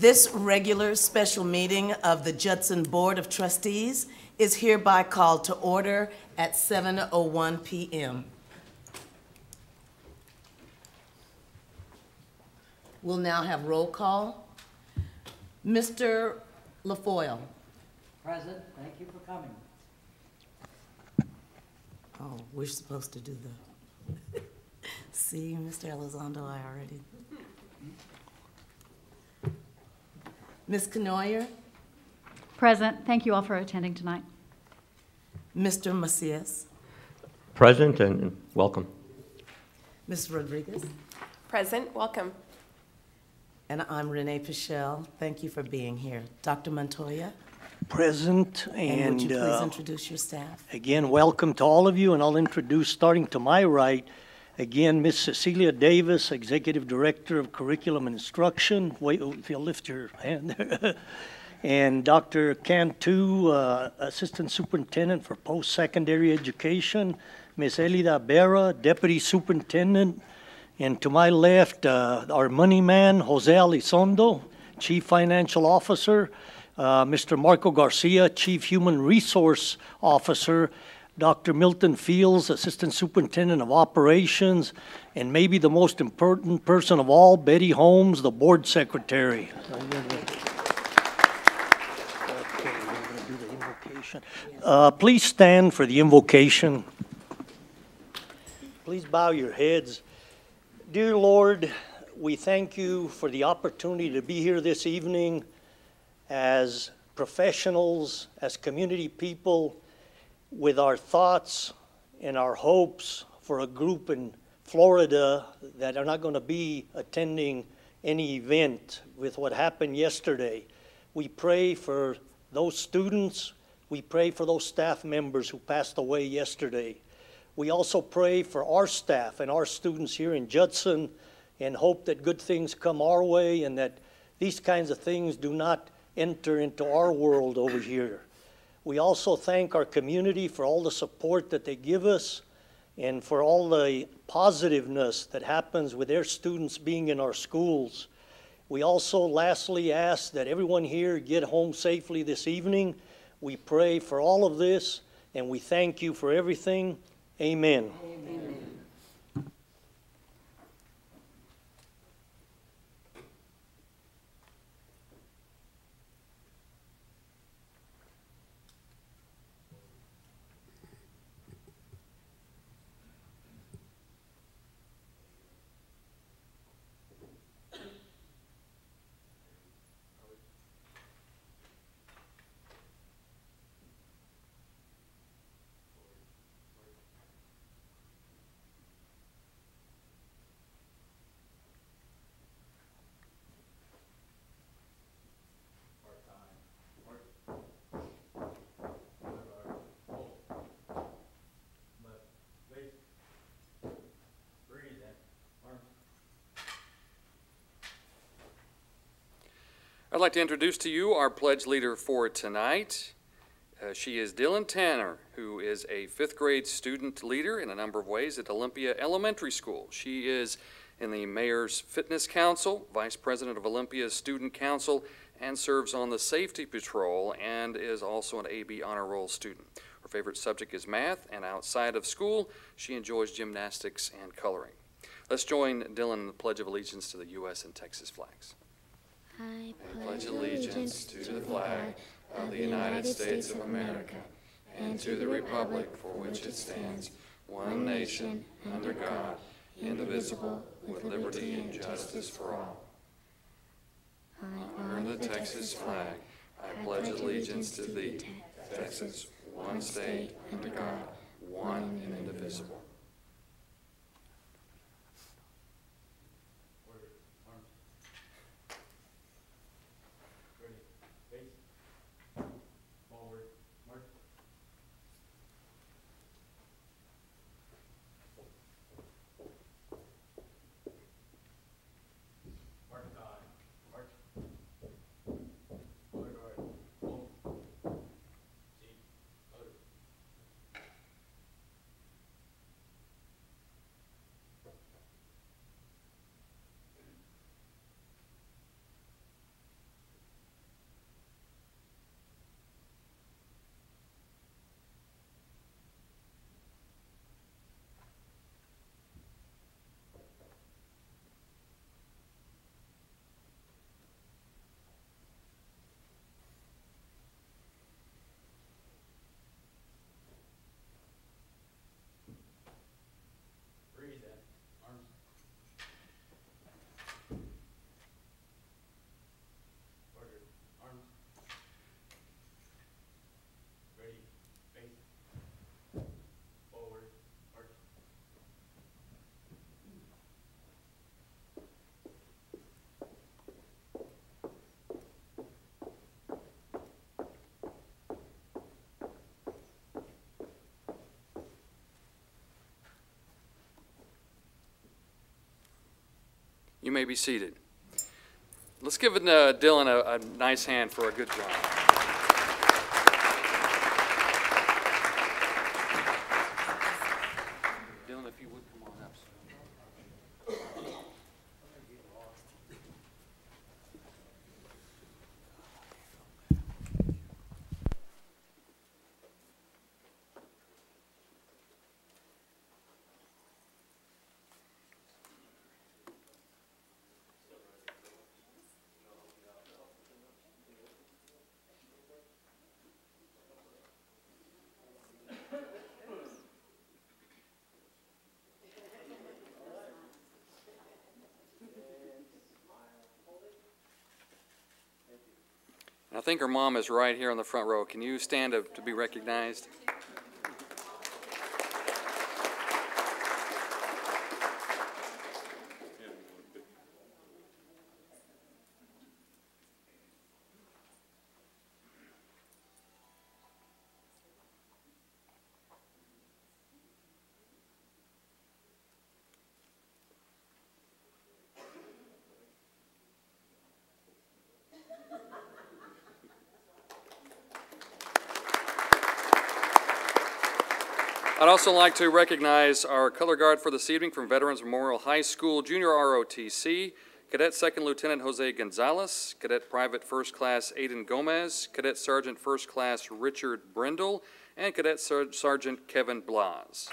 This regular special meeting of the Judson Board of Trustees is hereby called to order at 7:01 p.m. We'll now have roll call. Mr. LaFoyle. Present. Thank you for coming. Oh, we're supposed to do the, see, Mr. Elizondo, I already. Ms. Canoyer. Present. Thank you all for attending tonight. Mr. Macias. Present and welcome. Ms. Rodriguez. Present. Welcome. And I'm Renee Pichelle. Thank you for being here. Dr. Montoya. Present, And would you please introduce your staff? again, welcome to all of you, and I'll introduce, starting to my right, again, Ms. Cecilia Davis, Executive Director of Curriculum and Instruction. Wait, if you'll lift your hand there. And Dr. Cantu, Assistant Superintendent for Post-Secondary Education. Ms. Elida Berra, Deputy Superintendent. And to my left, our money man, Jose Elizondo, Chief Financial Officer. Mr. Marco Garcia, Chief Human Resource Officer, Dr. Milton Fields, Assistant Superintendent of Operations, and maybe the most important person of all, Betty Holmes, the Board Secretary. Okay, we're going to do the invocation. Please stand for the invocation. Please bow your heads. Dear Lord, we thank you for the opportunity to be here this evening as professionals, as community people, with our thoughts and our hopes for a group in Florida that are not going to be attending any event with what happened yesterday. We pray for those students. We pray for those staff members who passed away yesterday. We also pray for our staff and our students here in Judson and hope that good things come our way and that these kinds of things do not enter into our world over here. We also thank our community for all the support that they give us and for all the positiveness that happens with their students being in our schools. We also lastly ask that everyone here get home safely this evening. We pray for all of this and we thank you for everything. Amen. Amen. I'd like to introduce to you our pledge leader for tonight. She is Dylan Tanner, who is a 5th grade student leader in a number of ways at Olympia Elementary School. She is in the Mayor's Fitness Council, Vice President of Olympia's Student Council, and serves on the Safety Patrol and is also an AB Honor Roll student. Her favorite subject is math, and outside of school, she enjoys gymnastics and coloring. Let's join Dylan in the Pledge of Allegiance to the U.S. and Texas flags. I pledge allegiance to the flag of the United States of America and to the republic for which it stands, one nation, under God, indivisible, with liberty and justice for all. I honor the Texas flag. I pledge allegiance to thee, Texas, one state, under God, one and indivisible. You may be seated. Let's give Dylan a nice hand for a good job. Dylan, if you would come on up. I think her mom is right here on the front row. Can you stand to be recognized? I'd also like to recognize our color guard for this evening from Veterans Memorial High School, Junior ROTC, Cadet Second Lieutenant Jose Gonzalez, Cadet Private First Class Aiden Gomez, Cadet Sergeant First Class Richard Brindle, and Cadet Sergeant Kevin Blas.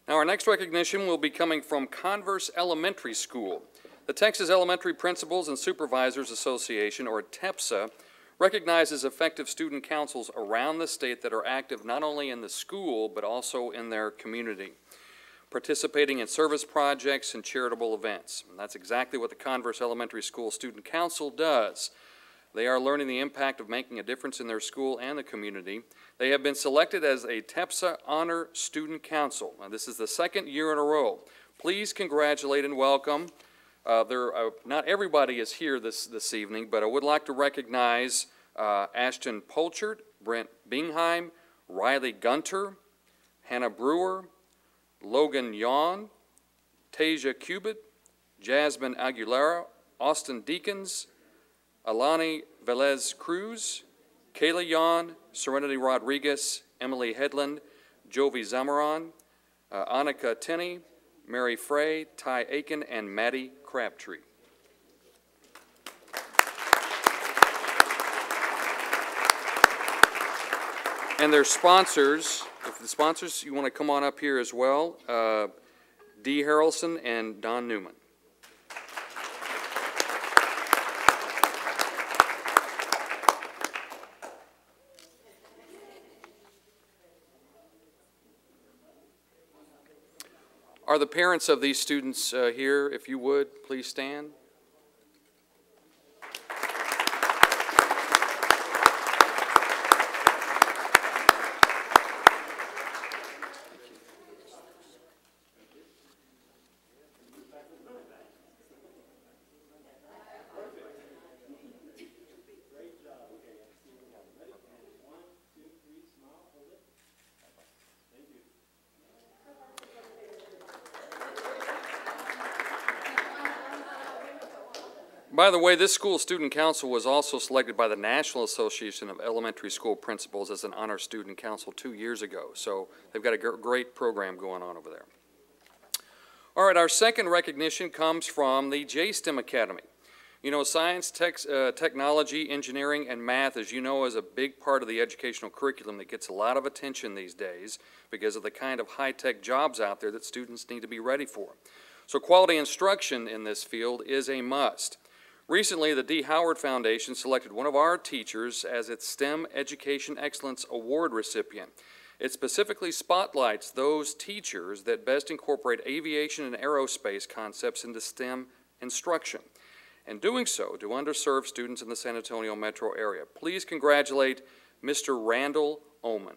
Now, our next recognition will be coming from Converse Elementary School. The Texas Elementary Principals and Supervisors Association, or TEPSA, recognizes effective student councils around the state that are active not only in the school, but also in their community, participating in service projects and charitable events. And that's exactly what the Converse Elementary School Student Council does. They are learning the impact of making a difference in their school and the community. They have been selected as a TEPSA Honor Student Council. Now, this is the second year in a row. Please congratulate and welcome. Not everybody is here this evening, but I would like to recognize Ashton Polchert, Brent Bingheim, Riley Gunter, Hannah Brewer, Logan Yawn, Tasia Cubitt, Jasmine Aguilera, Austin Deacons, Alani Velez Cruz, Kayla Yawn, Serenity Rodriguez, Emily Headland, Jovi Zamaron, Annika Tenney, Mary Frey, Ty Aiken, and Maddie Crabtree. And their sponsors, if the sponsors, you want to come on up here as well, Dee Harrelson and Don Newman. Are the parents of these students here? If you would, please stand. By the way, this school student council was also selected by the National Association of Elementary School Principals as an honor student council 2 years ago. So they've got a great program going on over there. All right, our second recognition comes from the JSTEM Academy. You know, science, technology, engineering, and math, as you know, is a big part of the educational curriculum that gets a lot of attention these days because of the kind of high-tech jobs out there that students need to be ready for. So quality instruction in this field is a must. Recently, the D. Howard Foundation selected one of our teachers as its STEM Education Excellence Award recipient. It specifically spotlights those teachers that best incorporate aviation and aerospace concepts into STEM instruction, and doing so to underserved students in the San Antonio metro area. Please congratulate Mr. Randall Oman.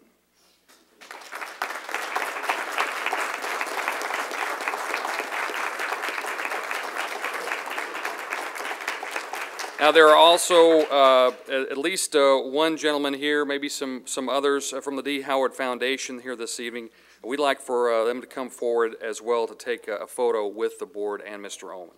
Now, there are also at least one gentleman here, maybe some others from the D. Howard Foundation here this evening. We'd like for them to come forward as well to take a photo with the board and Mr. Oman.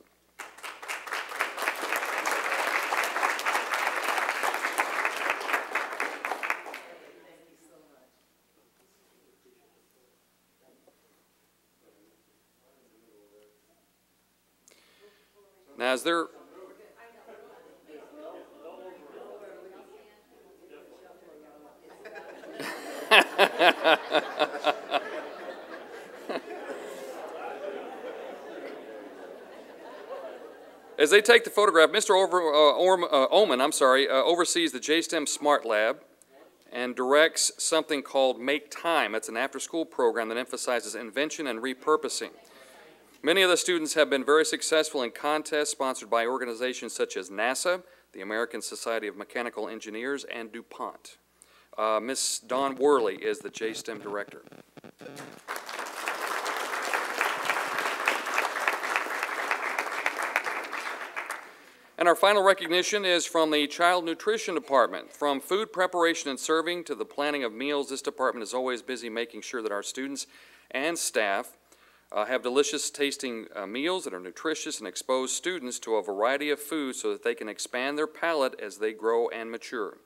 Now, is there... As they take the photograph, Mr. Oman, oversees the JSTEM Smart Lab and directs something called Make Time. It's an after-school program that emphasizes invention and repurposing. Many of the students have been very successful in contests sponsored by organizations such as NASA, the American Society of Mechanical Engineers, and DuPont. Ms. Dawn Worley is the JSTEM director. And our final recognition is from the Child Nutrition Department. From food preparation and serving to the planning of meals, this department is always busy making sure that our students and staff have delicious tasting meals that are nutritious and expose students to a variety of foods so that they can expand their palate as they grow and mature.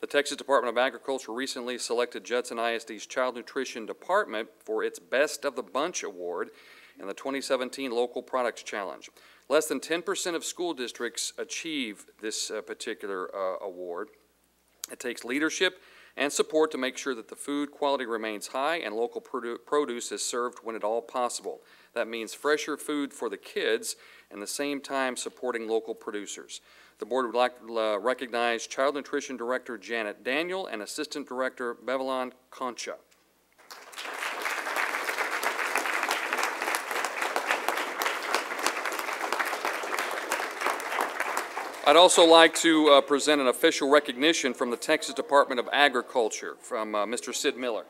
The Texas Department of Agriculture recently selected Judson ISD's Child Nutrition Department for its Best of the Bunch Award in the 2017 Local Products Challenge. Less than 10% of school districts achieve this particular award. It takes leadership and support to make sure that the food quality remains high and local produce is served when at all possible. That means fresher food for the kids and at the same time supporting local producers. The board would like to recognize Child Nutrition Director Janet Daniel and Assistant Director Bevelon Concha. I'd also like to present an official recognition from the Texas Department of Agriculture from Mr. Sid Miller.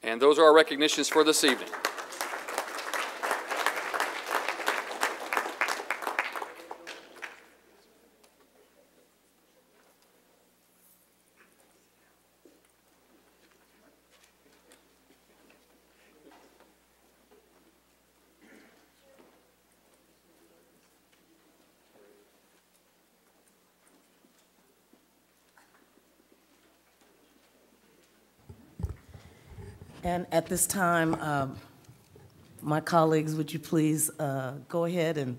And those are our recognitions for this evening. And at this time, my colleagues, would you please go ahead and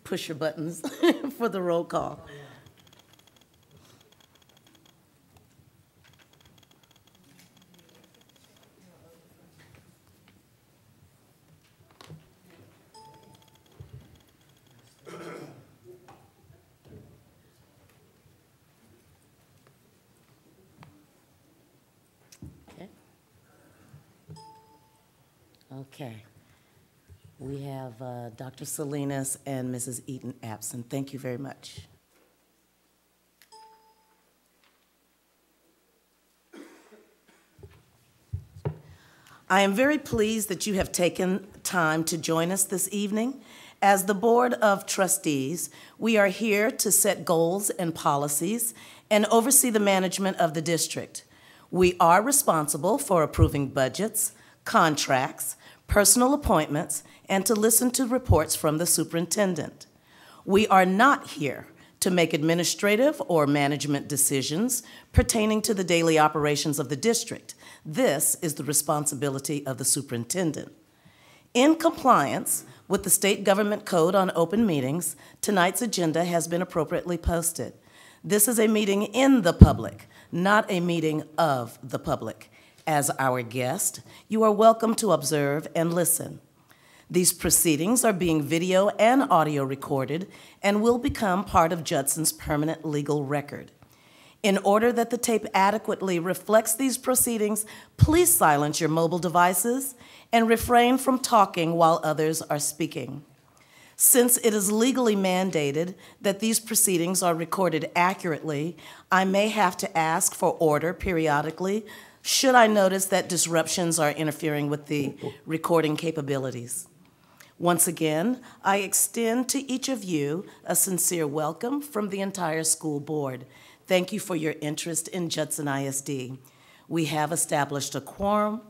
push your buttons for the roll call? Okay. We have Dr. Salinas and Mrs. Eaton absent. Thank you very much. I am very pleased that you have taken time to join us this evening. As the Board of Trustees, we are here to set goals and policies and oversee the management of the district. We are responsible for approving budgets, contracts, personal appointments, and to listen to reports from the superintendent. We are not here to make administrative or management decisions pertaining to the daily operations of the district. This is the responsibility of the superintendent. In compliance with the State Government Code on Open Meetings, tonight's agenda has been appropriately posted. This is a meeting in the public, not a meeting of the public. As our guest, you are welcome to observe and listen. These proceedings are being video and audio recorded and will become part of Judson's permanent legal record. In order that the tape adequately reflects these proceedings, please silence your mobile devices and refrain from talking while others are speaking. Since it is legally mandated that these proceedings are recorded accurately, I may have to ask for order periodically should I notice that disruptions are interfering with the recording capabilities. Once again, I extend to each of you a sincere welcome from the entire school board. Thank you for your interest in Judson ISD. We have established a quorum,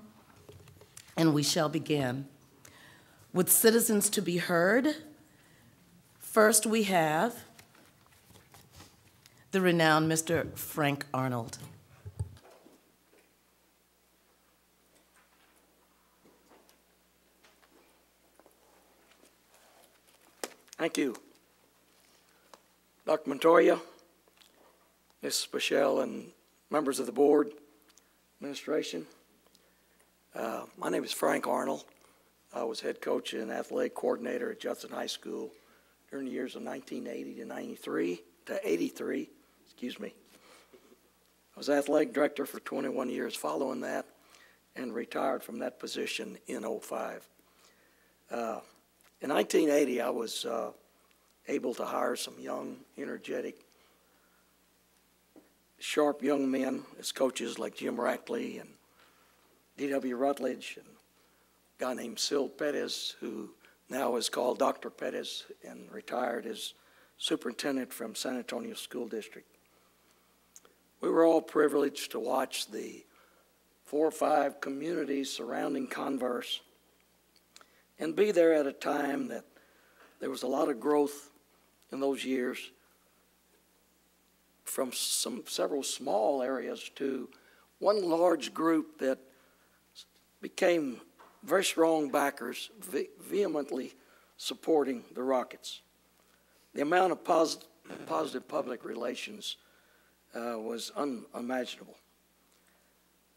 and we shall begin. With citizens to be heard, first we have the renowned Mr. Frank Arnold. Thank you. Dr. Montoya, Ms. Bichelle, and members of the board, administration. My name is Frank Arnold. I was head coach and athletic coordinator at Judson High School during the years of 1980 to 83. Excuse me. I was athletic director for 21 years following that and retired from that position in 2005. In 1980, I was able to hire some young, energetic, sharp young men as coaches like Jim Rackley and D.W. Rutledge and a guy named Sil Pettis, who now is called Dr. Pettis and retired as superintendent from San Antonio School District. We were all privileged to watch the 4 or 5 communities surrounding Converse and be there at a time that there was a lot of growth in those years from several small areas to one large group that became very strong backers, vehemently supporting the Rockets. The amount of positive public relations was unimaginable.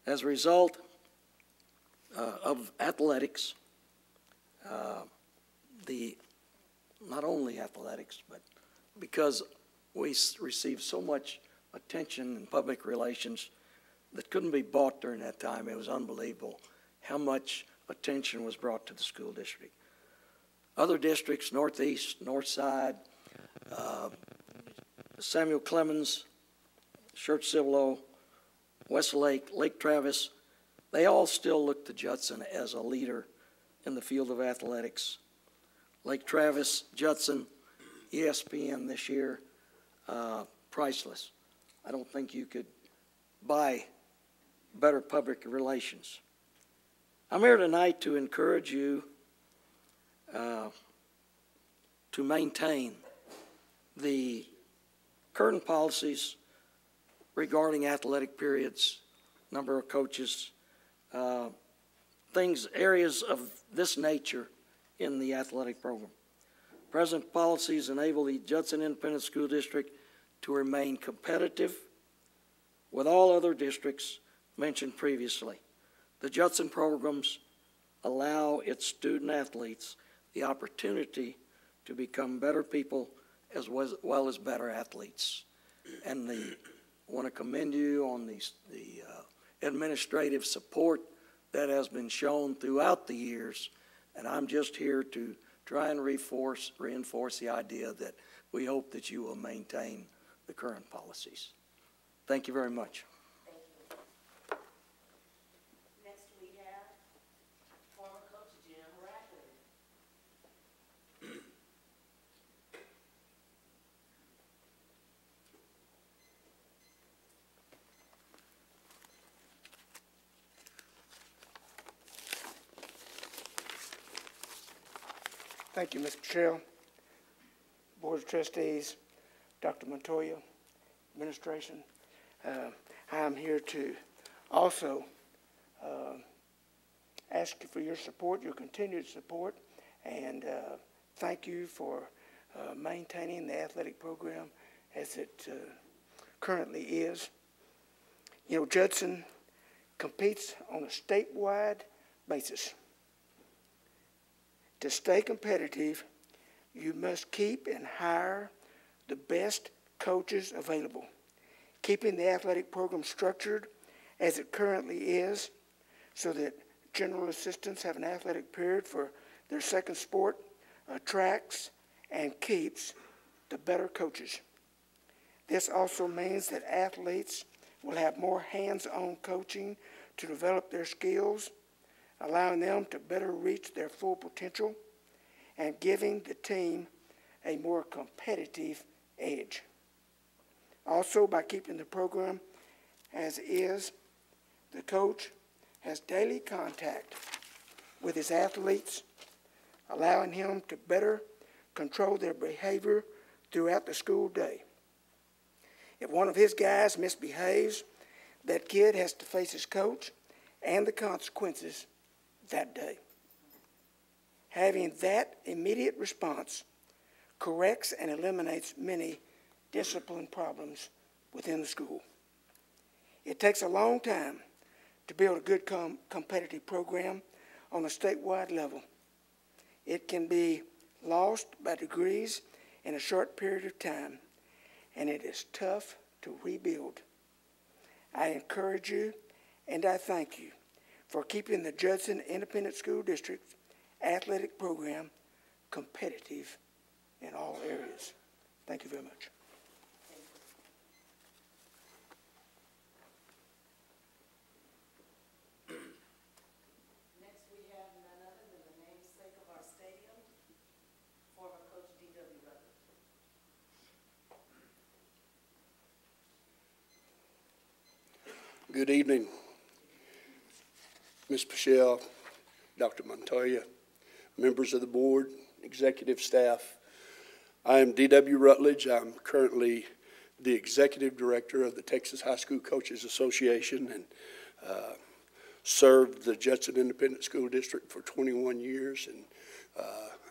As a result of athletics, not only athletics, but because we received so much attention in public relations that couldn't be bought during that time. It was unbelievable how much attention was brought to the school district. Other districts, Northeast, North Side, Samuel Clemens, Church Cibolo, Westlake, Lake Travis, they all still look to Judson as a leader in the field of athletics. Lake Travis, Judson, ESPN this year, priceless. I don't think you could buy better public relations. I'm here tonight to encourage you to maintain the current policies regarding athletic periods, number of coaches, areas of this nature in the athletic program. Present policies enable the Judson Independent School District to remain competitive with all other districts mentioned previously. The Judson programs allow its student athletes the opportunity to become better people as well as better athletes. And I want to commend you on the administrative support that has been shown throughout the years, and I'm just here to try and reinforce the idea that we hope that you will maintain the current policies. Thank you very much. Thank you. Next we have former coach Jim Rackley. Thank you, Ms. Bichelle, Board of Trustees, Dr. Montoya, administration. I'm here to also ask you for your support, your continued support, and thank you for maintaining the athletic program as it currently is. You know, Judson competes on a statewide basis. To stay competitive, you must keep and hire the best coaches available. Keeping the athletic program structured as it currently is so that general assistants have an athletic period for their second sport attracts and keeps the better coaches. This also means that athletes will have more hands-on coaching to develop their skills, allowing them to better reach their full potential and giving the team a more competitive edge. Also, by keeping the program as is, the coach has daily contact with his athletes, allowing him to better control their behavior throughout the school day. If one of his guys misbehaves, that kid has to face his coach and the consequences that day. Having that immediate response corrects and eliminates many discipline problems within the school. It takes a long time to build a good competitive program on a statewide level. It can be lost by degrees in a short period of time, and it is tough to rebuild. I encourage you and I thank you for keeping the Judson Independent School District athletic program competitive in all areas. Thank you very much. Next, we have none other than the namesake of our stadium, former coach D.W. Rutledge. Good evening, Ms. Pichelle, Dr. Montoya, members of the board, executive staff. I am D.W. Rutledge. I'm currently the executive director of the Texas High School Coaches Association and served the Judson Independent School District for 21 years. And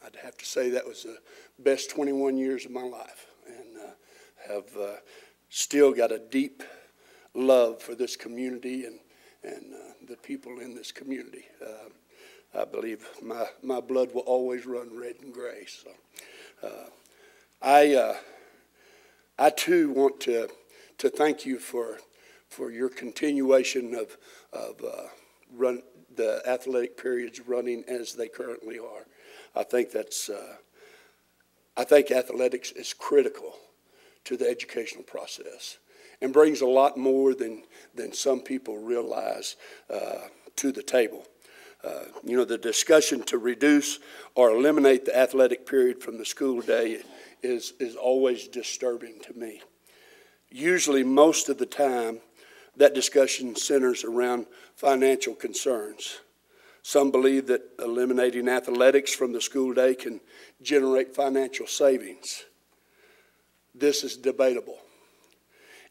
I'd have to say that was the best 21 years of my life, and have still got a deep love for this community and the people in this community. I believe my blood will always run red and gray. So I too want to thank you for your continuation of run the athletic periods running as they currently are. I think athletics is critical to the educational process and brings a lot more than some people realize to the table. You know, the discussion to reduce or eliminate the athletic period from the school day is always disturbing to me. Usually, most of the time, that discussion centers around financial concerns. Some believe that eliminating athletics from the school day can generate financial savings. This is debatable.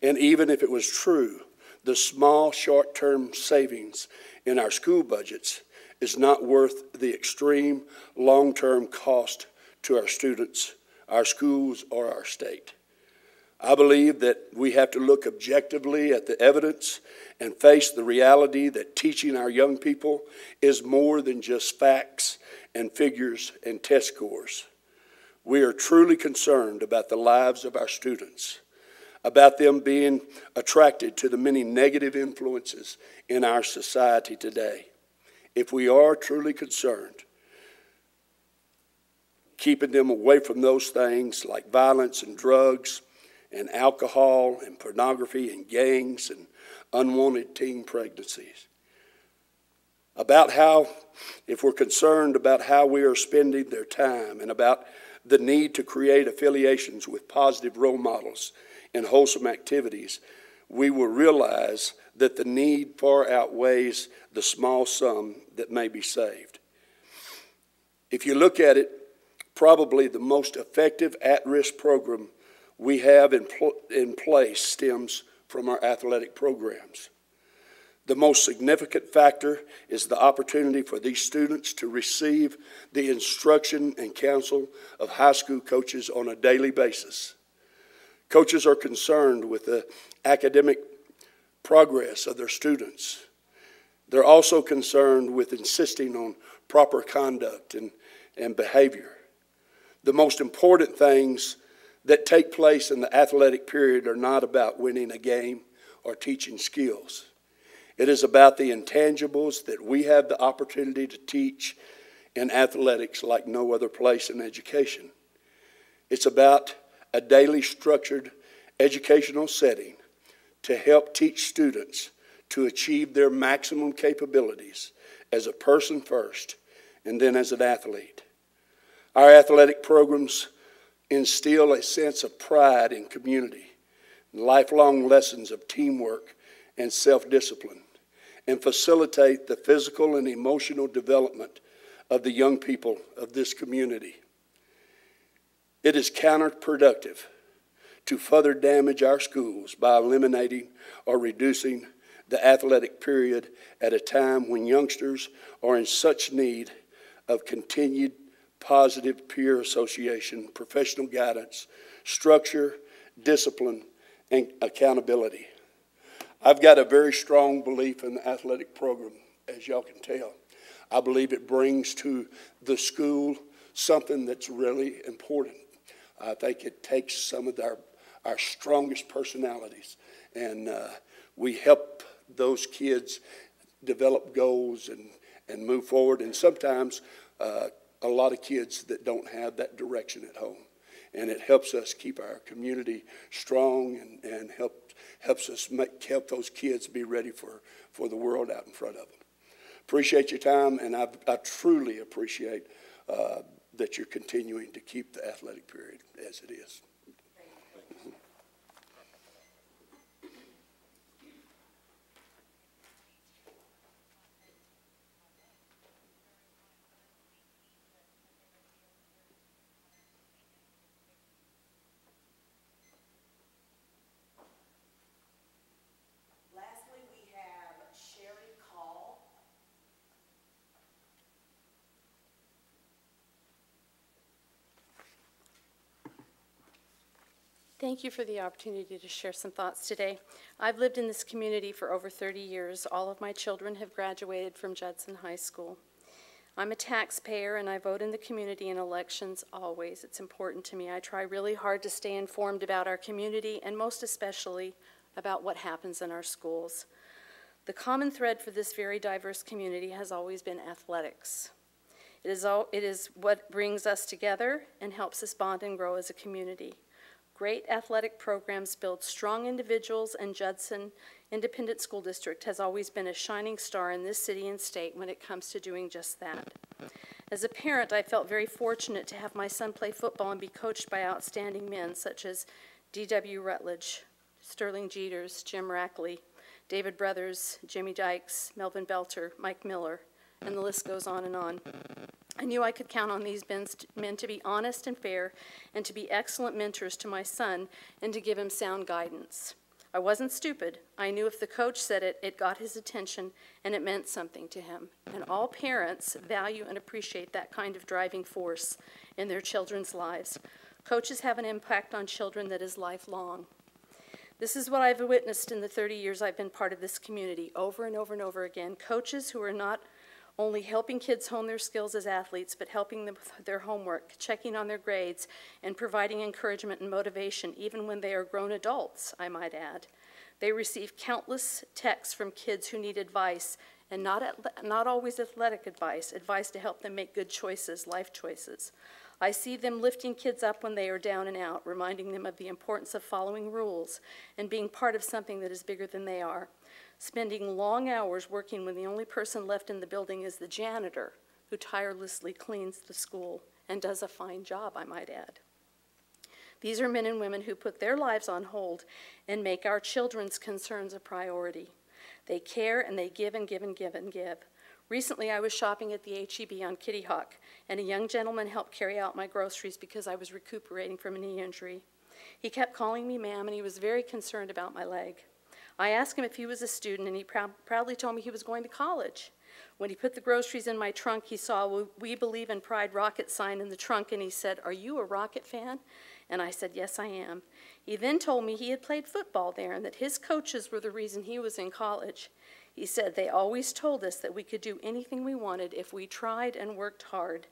And even if it was true, the small short-term savings in our school budgets is not worth the extreme long-term cost to our students, our schools, or our state. I believe that we have to look objectively at the evidence and face the reality that teaching our young people is more than just facts and figures and test scores. We are truly concerned about the lives of our students, about them being attracted to the many negative influences in our society today. If we are truly concerned, keeping them away from those things like violence and drugs and alcohol and pornography and gangs and unwanted teen pregnancies. If we're concerned about how we are spending their time and about the need to create affiliations with positive role models and wholesome activities, we will realize that the need far outweighs the small sum that may be saved. If you look at it, probably the most effective at-risk program we have in place stems from our athletic programs. The most significant factor is the opportunity for these students to receive the instruction and counsel of high school coaches on a daily basis. Coaches are concerned with the academic progress of their students. They're also concerned with insisting on proper conduct and behavior. The most important things that take place in the athletic period are not about winning a game or teaching skills. It is about the intangibles that we have the opportunity to teach in athletics like no other place in education. It's about a daily structured educational setting to help teach students to achieve their maximum capabilities as a person first and then as an athlete. Our athletic programs instill a sense of pride in community, lifelong lessons of teamwork and self-discipline, and facilitate the physical and emotional development of the young people of this community. It is counterproductive to further damage our schools by eliminating or reducing the athletic period at a time when youngsters are in such need of continued positive peer association, professional guidance, structure, discipline, and accountability. I've got a very strong belief in the athletic program, as y'all can tell. I believe it brings to the school something that's really important. I think it takes some of our strongest personalities, and we help those kids develop goals and move forward. And sometimes a lot of kids that don't have that direction at home. And it helps us keep our community strong and helps us help those kids be ready for the world out in front of them. Appreciate your time, and I truly appreciate that you're continuing to keep the athletic period as it is. Thank you for the opportunity to share some thoughts today. I've lived in this community for over 30 years. All of my children have graduated from Judson High School. I'm a taxpayer and I vote in the community in elections always. It's important to me. I try really hard to stay informed about our community and most especially about what happens in our schools. The common thread for this very diverse community has always been athletics. It is what brings us together and helps us bond and grow as a community. Great athletic programs build strong individuals, and Judson Independent School District has always been a shining star in this city and state when it comes to doing just that. As a parent, I felt very fortunate to have my son play football and be coached by outstanding men such as D.W. Rutledge, Sterling Jeters, Jim Rackley, David Brothers, Jimmy Dykes, Melvin Belter, Mike Miller, and the list goes on and on. I knew I could count on these men to be honest and fair and to be excellent mentors to my son and to give him sound guidance. I wasn't stupid. I knew if the coach said it, it got his attention and it meant something to him. And all parents value and appreciate that kind of driving force in their children's lives. Coaches have an impact on children that is lifelong. This is what I've witnessed in the 30 years I've been part of this community, over and over and over again. Coaches who are not only helping kids hone their skills as athletes, but helping them with their homework, checking on their grades, and providing encouragement and motivation, even when they are grown adults, I might add. They receive countless texts from kids who need advice, and not always athletic advice to help them make good choices, life choices. I see them lifting kids up when they are down and out, reminding them of the importance of following rules and being part of something that is bigger than they are. Spending long hours working when the only person left in the building is the janitor, who tirelessly cleans the school and does a fine job, I might add. These are men and women who put their lives on hold and make our children's concerns a priority. They care and they give and give and give and give. Recently, I was shopping at the H-E-B on Kitty Hawk, and a young gentleman helped carry out my groceries because I was recuperating from a knee injury. He kept calling me ma'am, and he was very concerned about my leg. I asked him if he was a student, and he proudly told me he was going to college. When he put the groceries in my trunk, he saw a "We Believe in Pride" rocket sign in the trunk, and he said, "Are you a Rocket fan?" And I said, "Yes, I am." He then told me he had played football there and that his coaches were the reason he was in college. He said, "They always told us that we could do anything we wanted if we tried and worked hard,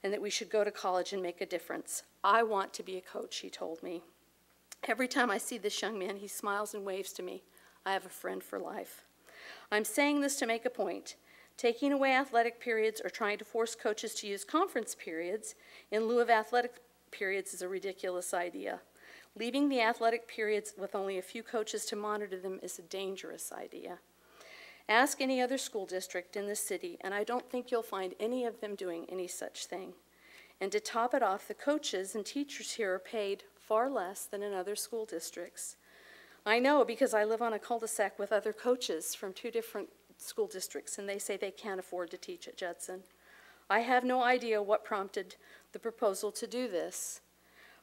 and that we should go to college and make a difference. I want to be a coach," he told me. Every time I see this young man, he smiles and waves to me. I have a friend for life. I'm saying this to make a point. Taking away athletic periods or trying to force coaches to use conference periods in lieu of athletic periods is a ridiculous idea. Leaving the athletic periods with only a few coaches to monitor them is a dangerous idea. Ask any other school district in the city, and I don't think you'll find any of them doing any such thing. And to top it off, the coaches and teachers here are paid far less than in other school districts. I know because I live on a cul-de-sac with other coaches from 2 different school districts, and they say they can't afford to teach at Judson. I have no idea what prompted the proposal to do this,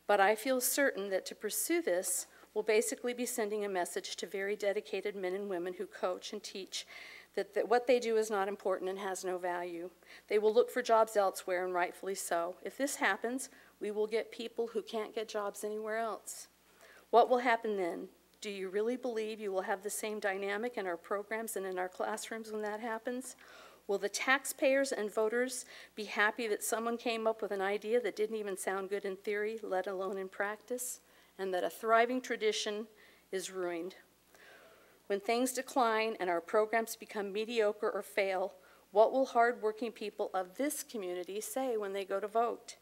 but I feel certain that to pursue this will basically be sending a message to very dedicated men and women who coach and teach that what they do is not important and has no value. They will look for jobs elsewhere, and rightfully so. If this happens, we will get people who can't get jobs anywhere else. What will happen then? Do you really believe you will have the same dynamic in our programs and in our classrooms when that happens? Will the taxpayers and voters be happy that someone came up with an idea that didn't even sound good in theory, let alone in practice, and that a thriving tradition is ruined? When things decline and our programs become mediocre or fail, what will hardworking people of this community say when they go to vote?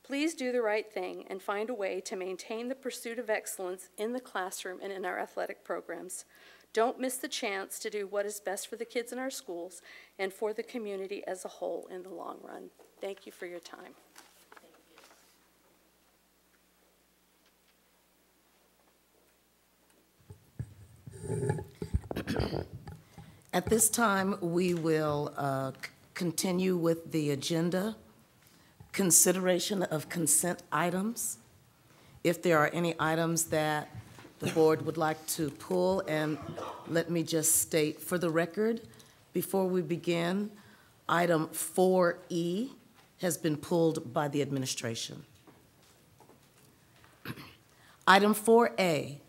Please do the right thing and find a way to maintain the pursuit of excellence in the classroom and in our athletic programs. Don't miss the chance to do what is best for the kids in our schools and for the community as a whole in the long run. Thank you for your time. At this time, we will continue with the agenda. Consideration of consent items. If there are any items that the board would like to pull, and let me just state for the record, before we begin, item 4E has been pulled by the administration. Item 4A,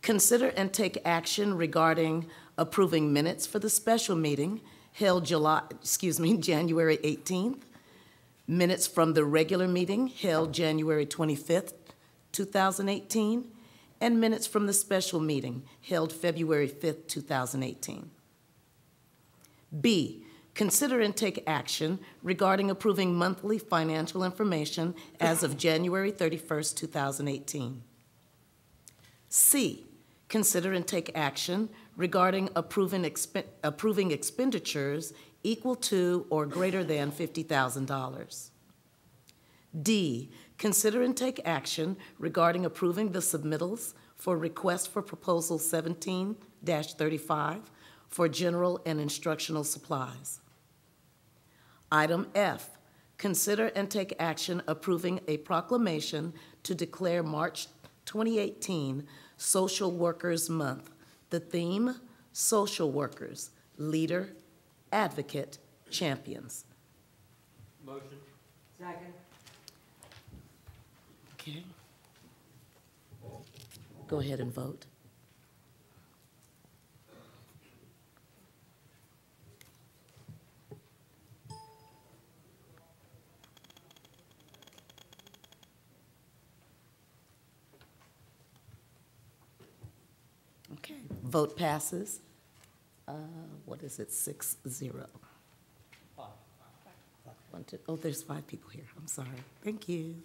consider and take action regarding approving minutes for the special meeting held January 18th, minutes from the regular meeting held January 25th, 2018, and minutes from the special meeting held February 5th, 2018. B, consider and take action regarding approving monthly financial information as of January 31st, 2018. C, consider and take action regarding approving expenditures equal to or greater than $50,000. D, consider and take action regarding approving the submittals for request for proposal 17-35 for general and instructional supplies. Item F, consider and take action approving a proclamation to declare March 2018 Social Workers Month. The theme, social workers, leader, advocate, champions. Motion. Second. Okay. Go ahead and vote. Okay, vote passes. What is it, 6-0? One, two, oh, there's 5 people here, I'm sorry. Thank you.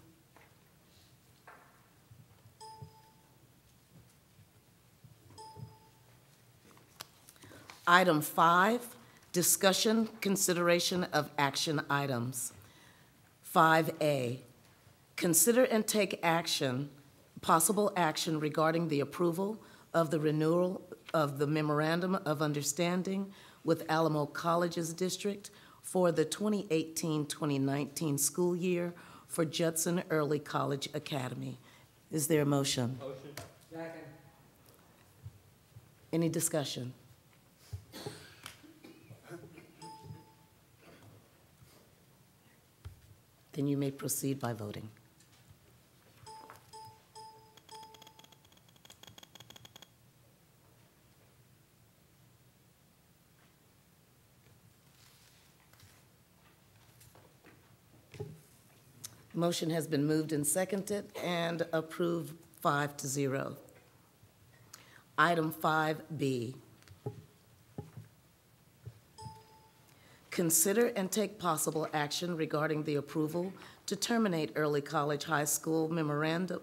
Item 5, discussion, consideration of action items. 5A, consider and take action, possible action regarding the approval of the renewal of the Memorandum of Understanding with Alamo Colleges District for the 2018-2019 school year for Judson Early College Academy. Is there a motion? Motion. Second. Any discussion? Then you may proceed by voting. Motion has been moved and seconded and approved 5-0. Item 5B. Consider and take possible action regarding the approval to terminate early college high school memorandum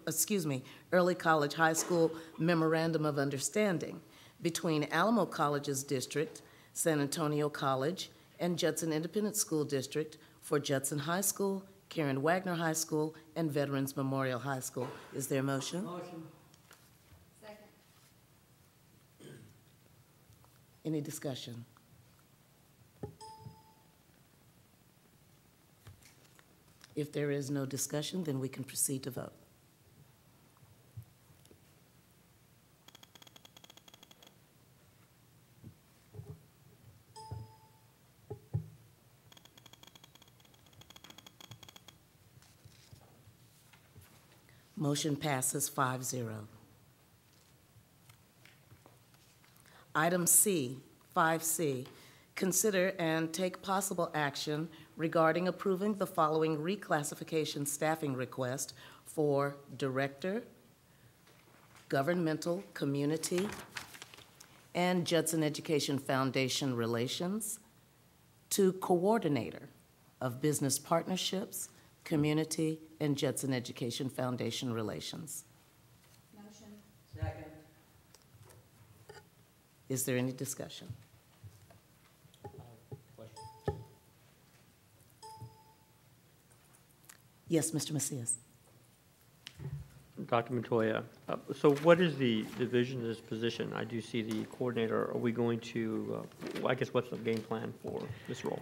of understanding between Alamo College's district, San Antonio College, and Judson Independent School District for Judson High School, Karen Wagner High School, and Veterans Memorial High School. Is there a motion? Motion. Any discussion? If there is no discussion, then we can proceed to vote. Motion passes 5-0. Item C, 5C, consider and take possible action regarding approving the following reclassification staffing request for Director, Governmental, Community, and Judson Education Foundation Relations to Coordinator of Business Partnerships, Community, and Judson Education Foundation Relations. Motion. Second. Is there any discussion? Yes, Mr. Macias. Dr. Montoya, so what is the division of this position? I do see the coordinator. Are we going to, I guess, what's the game plan for this role?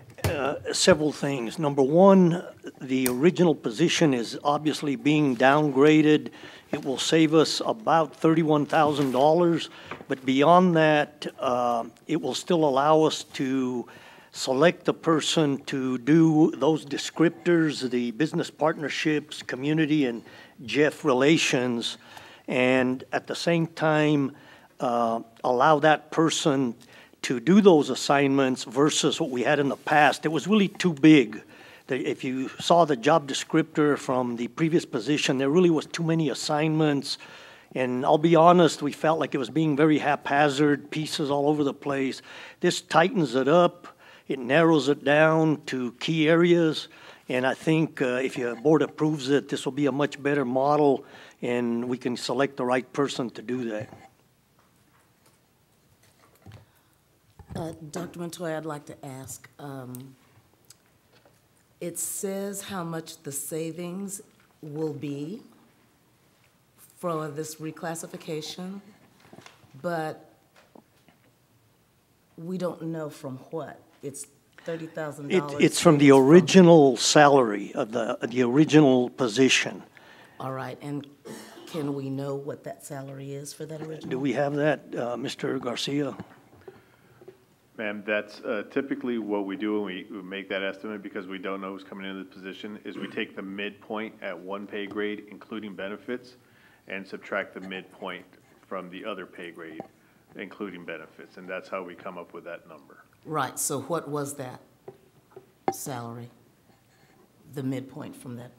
Several things. Number one, the original position is obviously being downgraded. It will save us about $31,000, but beyond that, it will still allow us to select the person to do those descriptors, the business partnerships, community, and Jeff relations, and at the same time allow that person to do those assignments versus what we had in the past. It was really too big. If you saw the job descriptor from the previous position, there really was too many assignments, and I'll be honest, we felt like it was being very haphazard, pieces all over the place. This tightens it up. It narrows it down to key areas, and I think if your board approves it, this will be a much better model, and we can select the right person to do that. Dr. Montoya, I'd like to ask, it says how much the savings will be for this reclassification, but we don't know from what. It's $30,000. It's from the original salary of the original position. All right, and can we know what that salary is for that original? Do we have that, Mr. Garcia? Ma'am, that's typically what we do when we make that estimate, because we don't know who's coming into the position, is we take the midpoint at one pay grade, including benefits, and subtract the midpoint from the other pay grade, including benefits, and that's how we come up with that number. Right, so what was that salary, the midpoint from that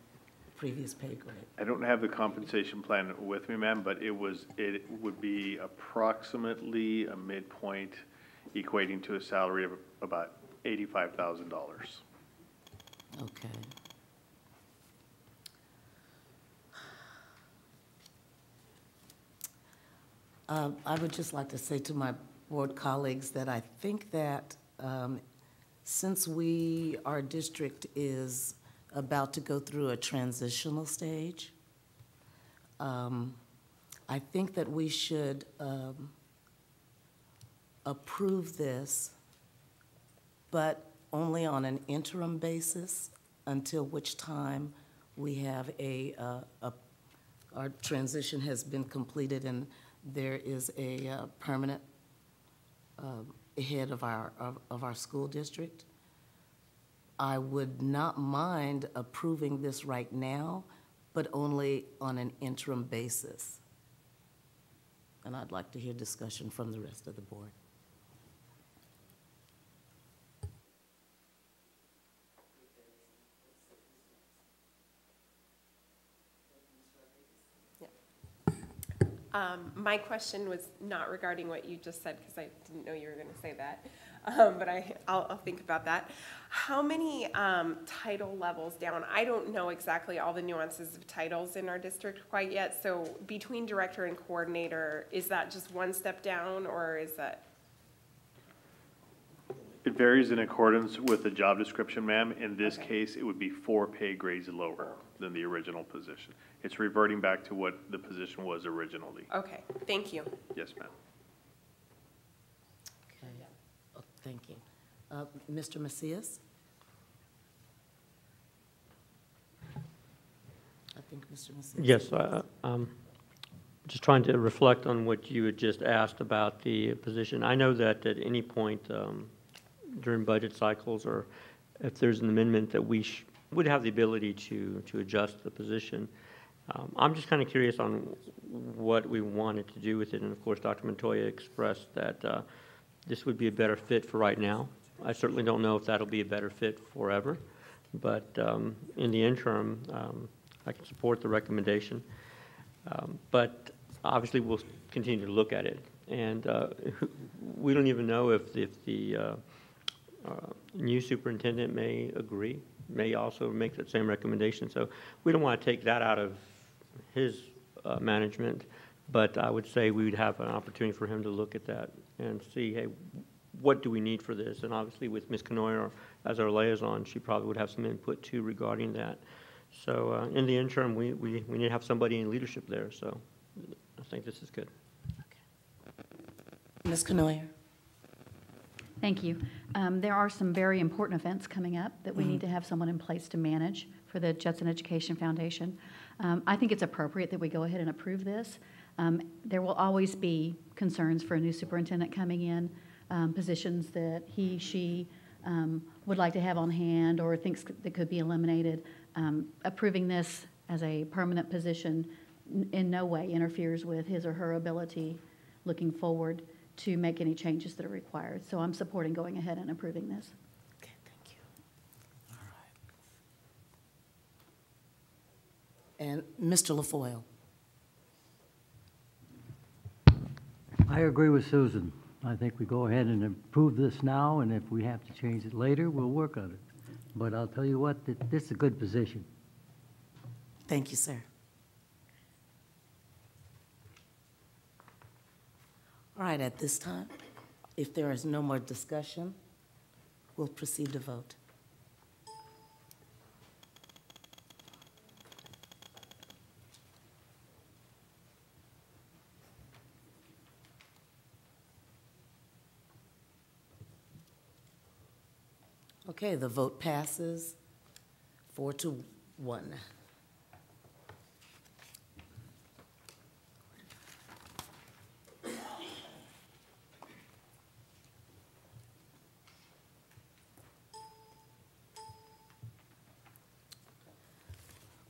previous pay grade? I don't have the compensation plan with me, ma'am, but it would be approximately a midpoint equating to a salary of about $85,000. Okay. I would just like to say to my board colleagues that I think that since our district is about to go through a transitional stage, I think that we should approve this, but only on an interim basis, until which time we have a our transition has been completed and there is a permanent head of our school district, I would not mind approving this right now, but only on an interim basis. And I'd like to hear discussion from the rest of the board. My question was not regarding what you just said, because I didn't know you were going to say that, but I'll think about that. How many title levels down? I don't know exactly all the nuances of titles in our district quite yet, so between director and coordinator, is that just one step down, or is that? It varies in accordance with the job description, ma'am. In this case, it would be 4 pay grades lower than the original position. It's reverting back to what the position was originally. Okay, thank you. Yes, ma'am. Okay, oh, thank you. Mr. Macias? I think Mr. Macias. Yes, just trying to reflect on what you had just asked about the position. I know that at any point during budget cycles, or if there's an amendment, that we would have the ability to adjust the position. I'm just kind of curious on what we wanted to do with it, and of course, Dr. Montoya expressed that this would be a better fit for right now. I certainly don't know if that'll be a better fit forever, but in the interim, I can support the recommendation. But obviously, we'll continue to look at it, and we don't even know if the new superintendent may agree, may also make that same recommendation. So we don't want to take that out of his management, but I would say we would have an opportunity for him to look at that and see, hey, what do we need for this? And obviously with Ms. Canoyer as our liaison, she probably would have some input too regarding that. So in the interim, we need to have somebody in leadership there. So I think this is good. Ms. Canoyer? Thank you. There are some very important events coming up that we need to have someone in place to manage for the Judson Education Foundation. I think it's appropriate that we go ahead and approve this. There will always be concerns for a new superintendent coming in, positions that he, she would like to have on hand or thinks that could be eliminated. Approving this as a permanent position in no way interferes with his or her ability looking forward to make any changes that are required. So I'm supporting going ahead and approving this. Okay, thank you. All right. And Mr. LaFoyle? I agree with Susan. I think we go ahead and approve this now, and if we have to change it later, we'll work on it. But I'll tell you what, this is a good position. Thank you, sir. All right, at this time, if there is no more discussion, we'll proceed to vote. Okay, the vote passes 4-1.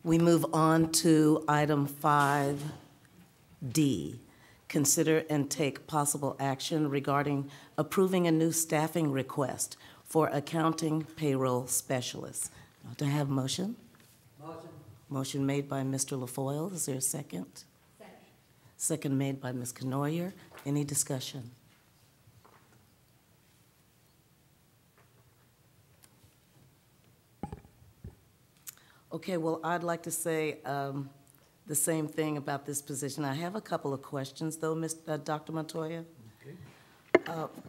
We move on to item 5D. Consider and take possible action regarding approving a new staffing request for accounting payroll specialists. Do I have a motion? Motion. Motion made by Mr. LaFoyle. Is there a second? Second. Second made by Ms. Canoyer. Any discussion? Okay, well, I'd like to say the same thing about this position. I have a couple of questions, though, Dr. Montoya. Okay.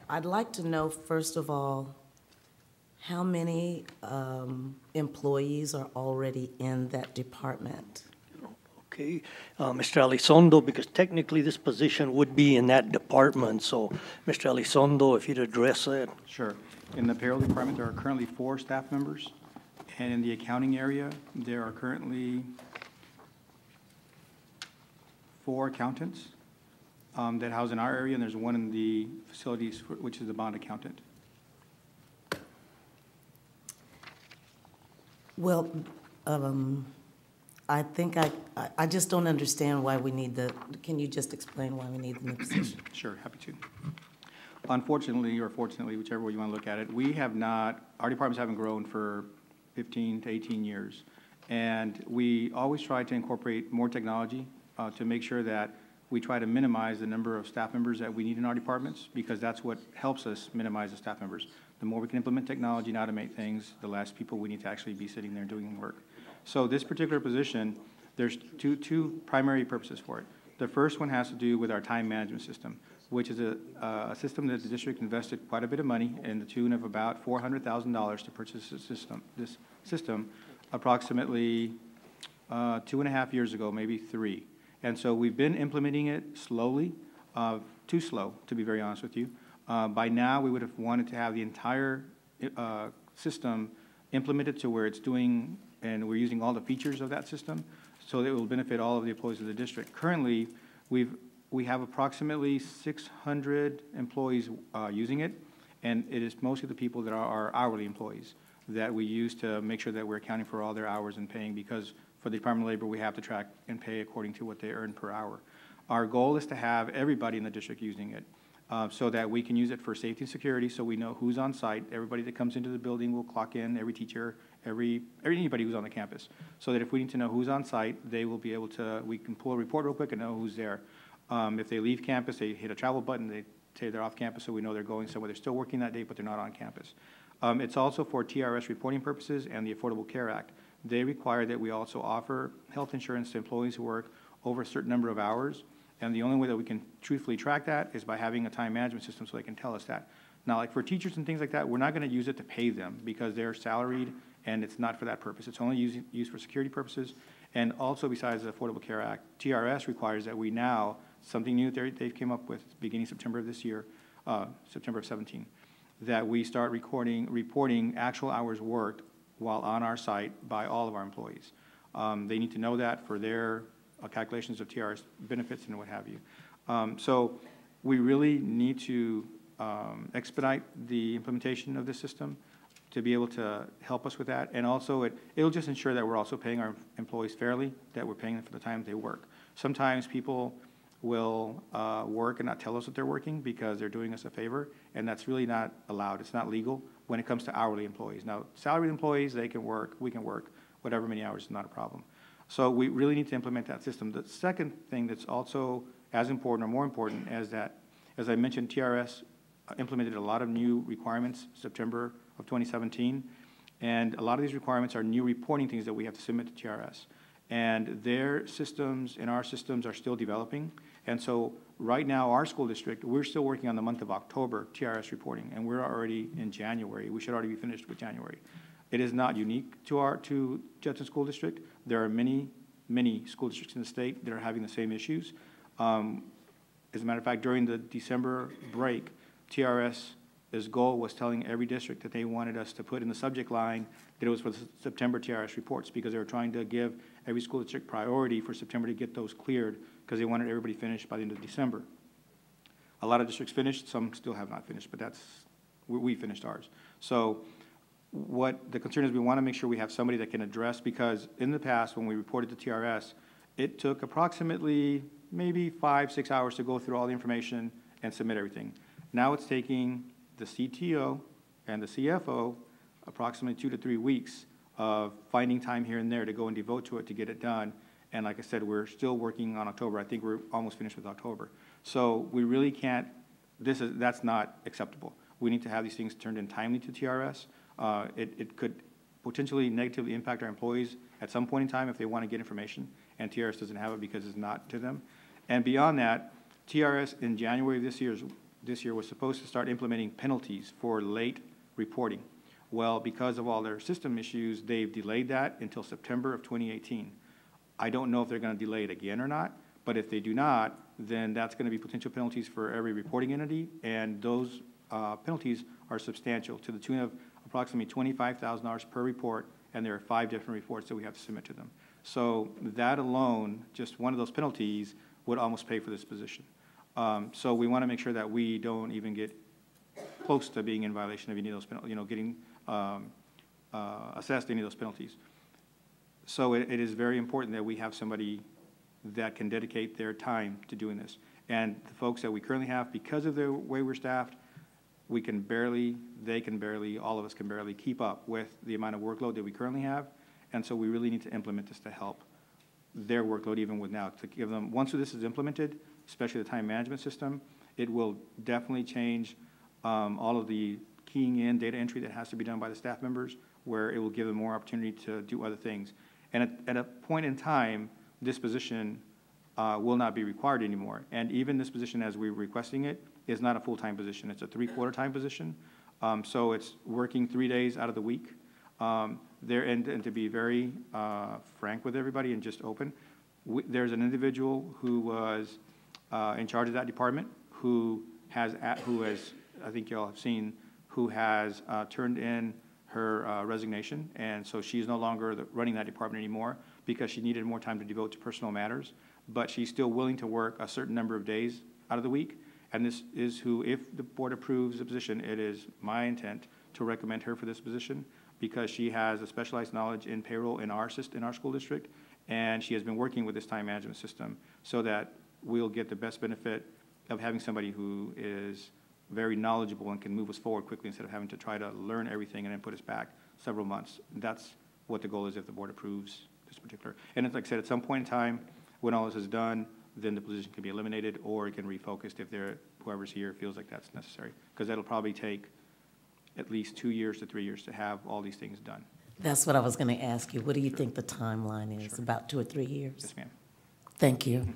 I'd like to know, first of all, how many employees are already in that department? Okay, Mr. Elizondo, because technically this position would be in that department, so Mr. Elizondo, if you'd address that. Sure. In the payroll department, there are currently 4 staff members, and in the accounting area, there are currently 4 accountants that house in our area, and there's one in the facilities, which is the bond accountant. Well, I think I just don't understand why we need can you just explain why we need the new position? Sure, happy to. Unfortunately, or fortunately, whichever way you want to look at it, our departments haven't grown for 15 to 18 years. And we always try to incorporate more technology to make sure that we try to minimize the number of staff members that we need in our departments, because that's what helps us minimize the staff members. The more we can implement technology and automate things, the less people we need to actually be sitting there doing work. So this particular position, there's two primary purposes for it. The first one has to do with our time management system, which is a system that the district invested quite a bit of money in the tune of about $400,000 to purchase this system approximately 2.5 years ago, maybe 3. And so we've been implementing it slowly, too slow, to be very honest with you. By now, we would have wanted to have the entire system implemented to where it's doing, and we're using all the features of that system, so that it will benefit all of the employees of the district. Currently, we have approximately 600 employees using it, and it is mostly the people that are our hourly employees that we use to make sure that we're accounting for all their hours and paying, because for the Department of Labor, we have to track and pay according to what they earn per hour. Our goal is to have everybody in the district using it so that we can use it for safety and security, so we know who's on site. Everybody that comes into the building will clock in, every teacher, anybody who's on the campus, so that if we need to know who's on site, they will be able to, we can pull a report real quick and know who's there. If they leave campus, they hit a travel button, they say they're off campus, so we know they're going somewhere. They're still working that day, but they're not on campus. It's also for TRS reporting purposes and the Affordable Care Act. They require that we also offer health insurance to employees who work over a certain number of hours, and the only way that we can truthfully track that is by having a time management system so they can tell us that. Now, like for teachers and things like that, we're not going to use it to pay them because they're salaried, and it's not for that purpose. It's only used for security purposes. And also, besides the Affordable Care Act, TRS requires that we now, something new that they've came up with beginning September of this year, September of 17, that we start reporting actual hours worked while on our site by all of our employees. They need to know that for their calculations of TRS benefits and what have you. So we really need to expedite the implementation of this system to be able to help us with that. And also it'll just ensure that we're also paying our employees fairly, that we're paying them for the time they work. Sometimes people will work and not tell us that they're working because they're doing us a favor, and that's really not allowed. It's not legal when it comes to hourly employees. Now, salaried employees, they can work, we can work, whatever many hours is not a problem. So we really need to implement that system. The second thing that's also as important or more important is that, as I mentioned, TRS implemented a lot of new requirements September of 2017, and a lot of these requirements are new reporting things that we have to submit to TRS. And their systems and our systems are still developing. And so right now, our school district, we're still working on the month of October TRS reporting, and we're already in January. We should already be finished with January. It is not unique to Judson School District. There are many school districts in the state that are having the same issues. As a matter of fact, during the December break, TRS's goal was telling every district that they wanted us to put in the subject line that it was for the September TRS reports, because they were trying to give every school district priority for September to get those cleared, because they wanted everybody finished by the end of December. A lot of districts finished, some still have not finished, but we finished ours. So what the concern is, we want to make sure we have somebody that can address, because in the past when we reported to TRS, it took approximately maybe 5-6 hours to go through all the information and submit everything. Now it's taking the CTO and the CFO approximately 2 to 3 weeks of finding time here and there to go and devote to it to get it done. And like I said, we're still working on October. I think we're almost finished with October. So we really can't, that's not acceptable. We need to have these things turned in timely to TRS. It could potentially negatively impact our employees at some point in time if they want to get information, and TRS doesn't have it because it's not to them. And beyond that, TRS in January of this year was supposed to start implementing penalties for late reporting. Well, because of all their system issues, they've delayed that until September of 2018. I don't know if they're going to delay it again or not, but if they do not, then that's going to be potential penalties for every reporting entity, and those penalties are substantial, to the tune of approximately $25,000 per report, and there are 5 different reports that we have to submit to them. So that alone, just one of those penalties, would almost pay for this position. So we want to make sure that we don't even get close to being in violation of any of those penalties, getting assessed any of those penalties. So it is very important that we have somebody that can dedicate their time to doing this. And the folks that we currently have, because of the way we're staffed, they can barely, all of us can barely keep up with the amount of workload that we currently have. And so we really need to implement this to help their workload even with now, to give them, once this is implemented, especially the time management system, it will definitely change all of the keying in data entry that has to be done by the staff members, where it will give them more opportunity to do other things. And at a point in time, this position will not be required anymore. And even this position, as we're requesting it, is not a full-time position. It's a 3/4 time position. So it's working 3 days out of the week. And to be very frank with everybody and just open, there's an individual who was in charge of that department who has, I think y'all have seen, who has turned in her resignation, and so she's no longer running that department anymore because she needed more time to devote to personal matters, but she's still willing to work a certain number of days out of the week, and this is who, if the board approves the position, it is my intent to recommend her for this position because she has a specialized knowledge in payroll in our school district, and she has been working with this time management system so that we'll get the best benefit of having somebody who is very knowledgeable and can move us forward quickly instead of having to try to learn everything and then put us back several months. That's what the goal is if the board approves this particular. And it's like I said, at some point in time, when all this is done, then the position can be eliminated or it can be refocused if whoever's here feels like that's necessary. Because that'll probably take at least 2 years to 3 years to have all these things done. That's what I was going to ask you. What do you think the timeline is? Sure. About 2 or 3 years? Yes, ma'am. Thank you.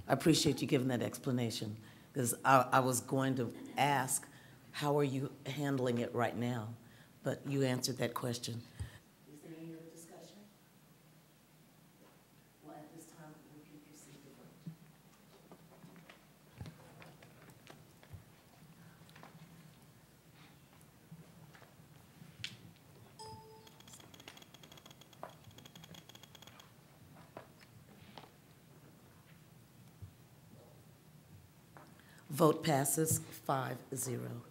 I appreciate you giving that explanation, because I was going to ask, how are you handling it right now? But you answered that question. Is there any other discussion? Well, at this time, we can proceed to vote. Vote passes 5-0.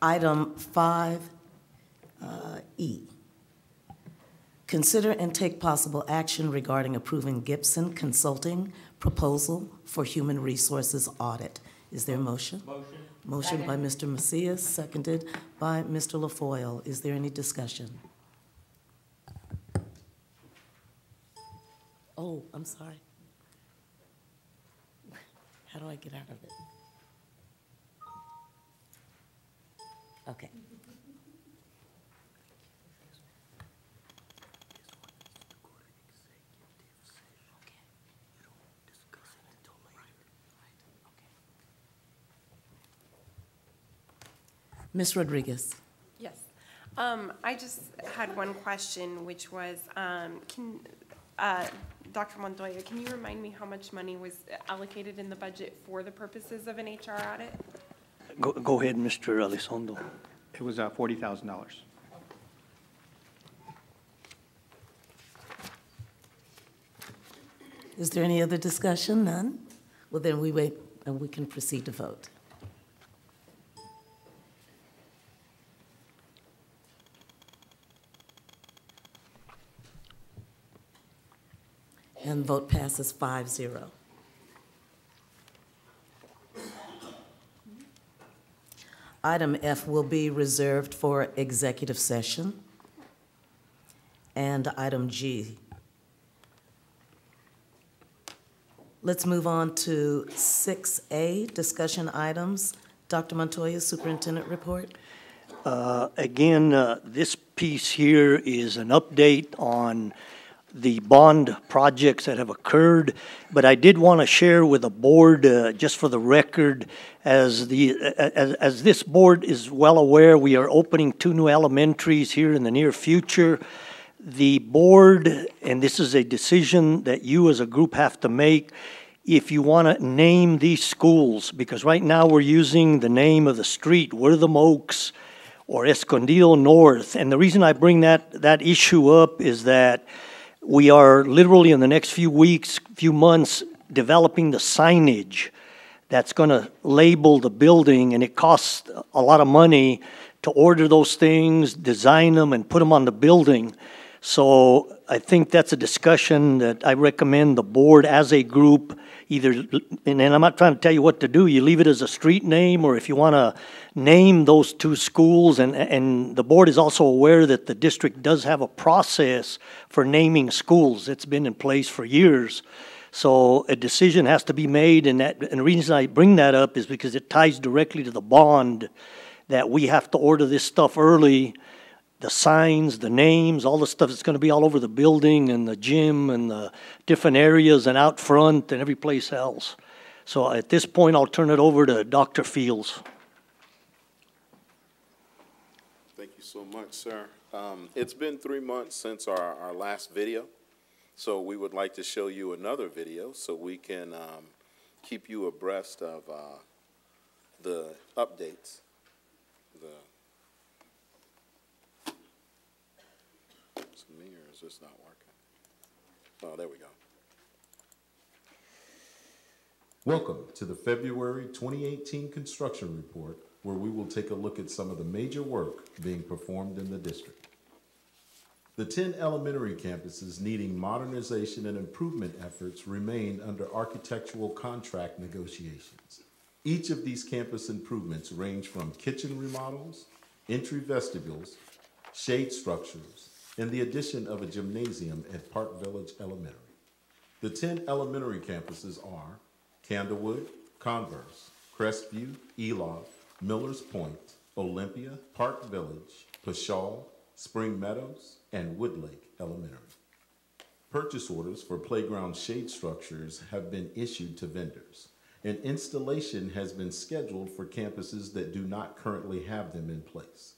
Item 5E. Consider and take possible action regarding approving Gibson Consulting proposal for human resources audit. Is there a motion? Motion. Motion by Mr. Macias, seconded by Mr. LaFoyle. Is there any discussion? Oh, I'm sorry. How do I get out of it? Okay. Ms. Rodriguez. Yes. I just had one question, which was, Dr. Montoya, can you remind me how much money was allocated in the budget for the purposes of an HR audit? Go ahead, Mr. Elizondo. It was $40,000. Is there any other discussion? None? Well, then we wait and we can proceed to vote. And vote passes 5-0. Item F will be reserved for executive session. And item G. Let's move on to 6A, discussion items. Dr. Montoya, Superintendent Report. Again, this piece here is an update on the bond projects that have occurred, but I did want to share with the board, just for the record, as this board is well aware, we are opening 2 new elementaries here in the near future. The board, and this is a decision that you as a group have to make, if you want to name these schools, because right now we're using the name of the street, Wortham Oaks or Escondido North. And the reason I bring that issue up is that we are literally in the next few weeks, few months, developing the signage that's going to label the building, and it costs a lot of money to order those things, design them, and put them on the building. So I think that's a discussion that I recommend the board as a group either, and I'm not trying to tell you what to do, you leave it as a street name, or if you want to name those two schools, and the board is also aware that the district does have a process for naming schools. It's been in place for years. So a decision has to be made, and the reason I bring that up is because it ties directly to the bond that we have to order this stuff early, the signs, the names, all the stuff that's going to be all over the building and the gym and the different areas and out front and every place else. So at this point, I'll turn it over to Dr. Fields. Thank you so much, sir. It's been 3 months since our last video. So we would like to show you another video so we can keep you abreast of the updates. Is it me or is this not working? Oh, there we go. Welcome to the February 2018 construction report, where we will take a look at some of the major work being performed in the district. The 10 elementary campuses needing modernization and improvement efforts remain under architectural contract negotiations. Each of these campus improvements range from kitchen remodels, entry vestibules, shade structures, and the addition of a gymnasium at Park Village Elementary. The 10 elementary campuses are Candlewood, Converse, Crestview, Eloff, Millers Point, Olympia, Park Village, Pashaw, Spring Meadows, and Woodlake Elementary. Purchase orders for playground shade structures have been issued to vendors, and installation has been scheduled for campuses that do not currently have them in place.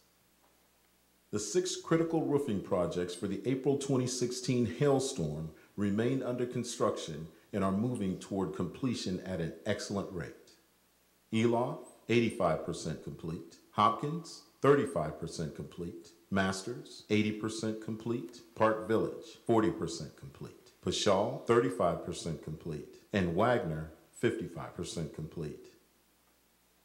The 6 critical roofing projects for the April 2016 hailstorm remain under construction and are moving toward completion at an excellent rate. Eloff, 85% complete. Hopkins, 35% complete. Masters, 80% complete. Park Village, 40% complete. Pashaw, 35% complete. And Wagner, 55% complete.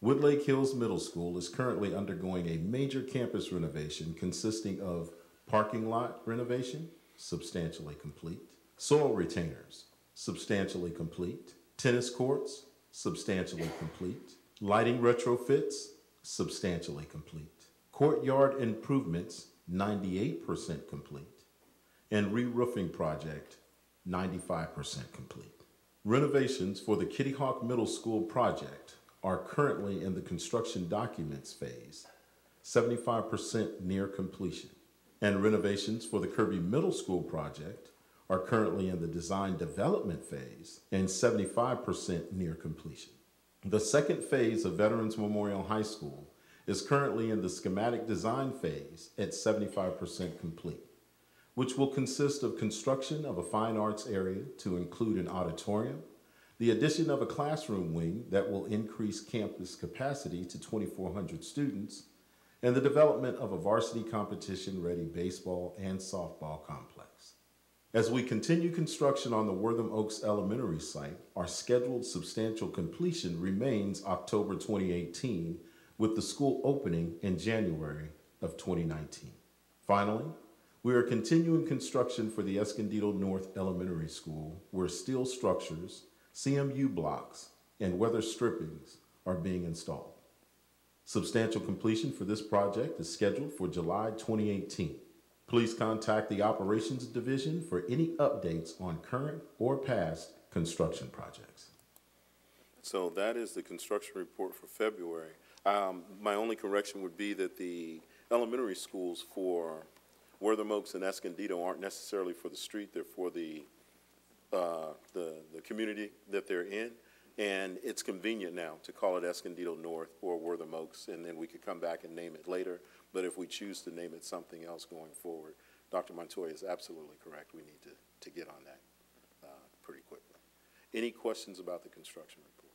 Woodlake Hills Middle School is currently undergoing a major campus renovation consisting of parking lot renovation, substantially complete. Soil retainers, substantially complete. Tennis courts, substantially complete. Lighting retrofits, substantially complete. Courtyard improvements, 98% complete. And re-roofing project, 95% complete. Renovations for the Kitty Hawk Middle School project are currently in the construction documents phase, 75% near completion. And renovations for the Kirby Middle School project are currently in the design development phase and 75% near completion. The second phase of Veterans Memorial High School is currently in the schematic design phase at 75% complete, which will consist of construction of a fine arts area to include an auditorium, the addition of a classroom wing that will increase campus capacity to 2,400 students, and the development of a varsity competition-ready baseball and softball complex. As we continue construction on the Wortham Oaks Elementary site, our scheduled substantial completion remains October 2018, with the school opening in January of 2019. Finally, we are continuing construction for the Escondido North Elementary School, where steel structures, CMU blocks, and weather strippings are being installed. Substantial completion for this project is scheduled for July 2018. Please contact the Operations Division for any updates on current or past construction projects. So that is the construction report for February. My only correction would be that the elementary schools for Wortham Oaks and Escondido aren't necessarily for the street, they're for the community that they're in. And it's convenient now to call it Escondido North or Wortham Oaks, and then we could come back and name it later. But if we choose to name it something else going forward, Dr. Montoya is absolutely correct. We need to get on that pretty quickly. Any questions about the construction report?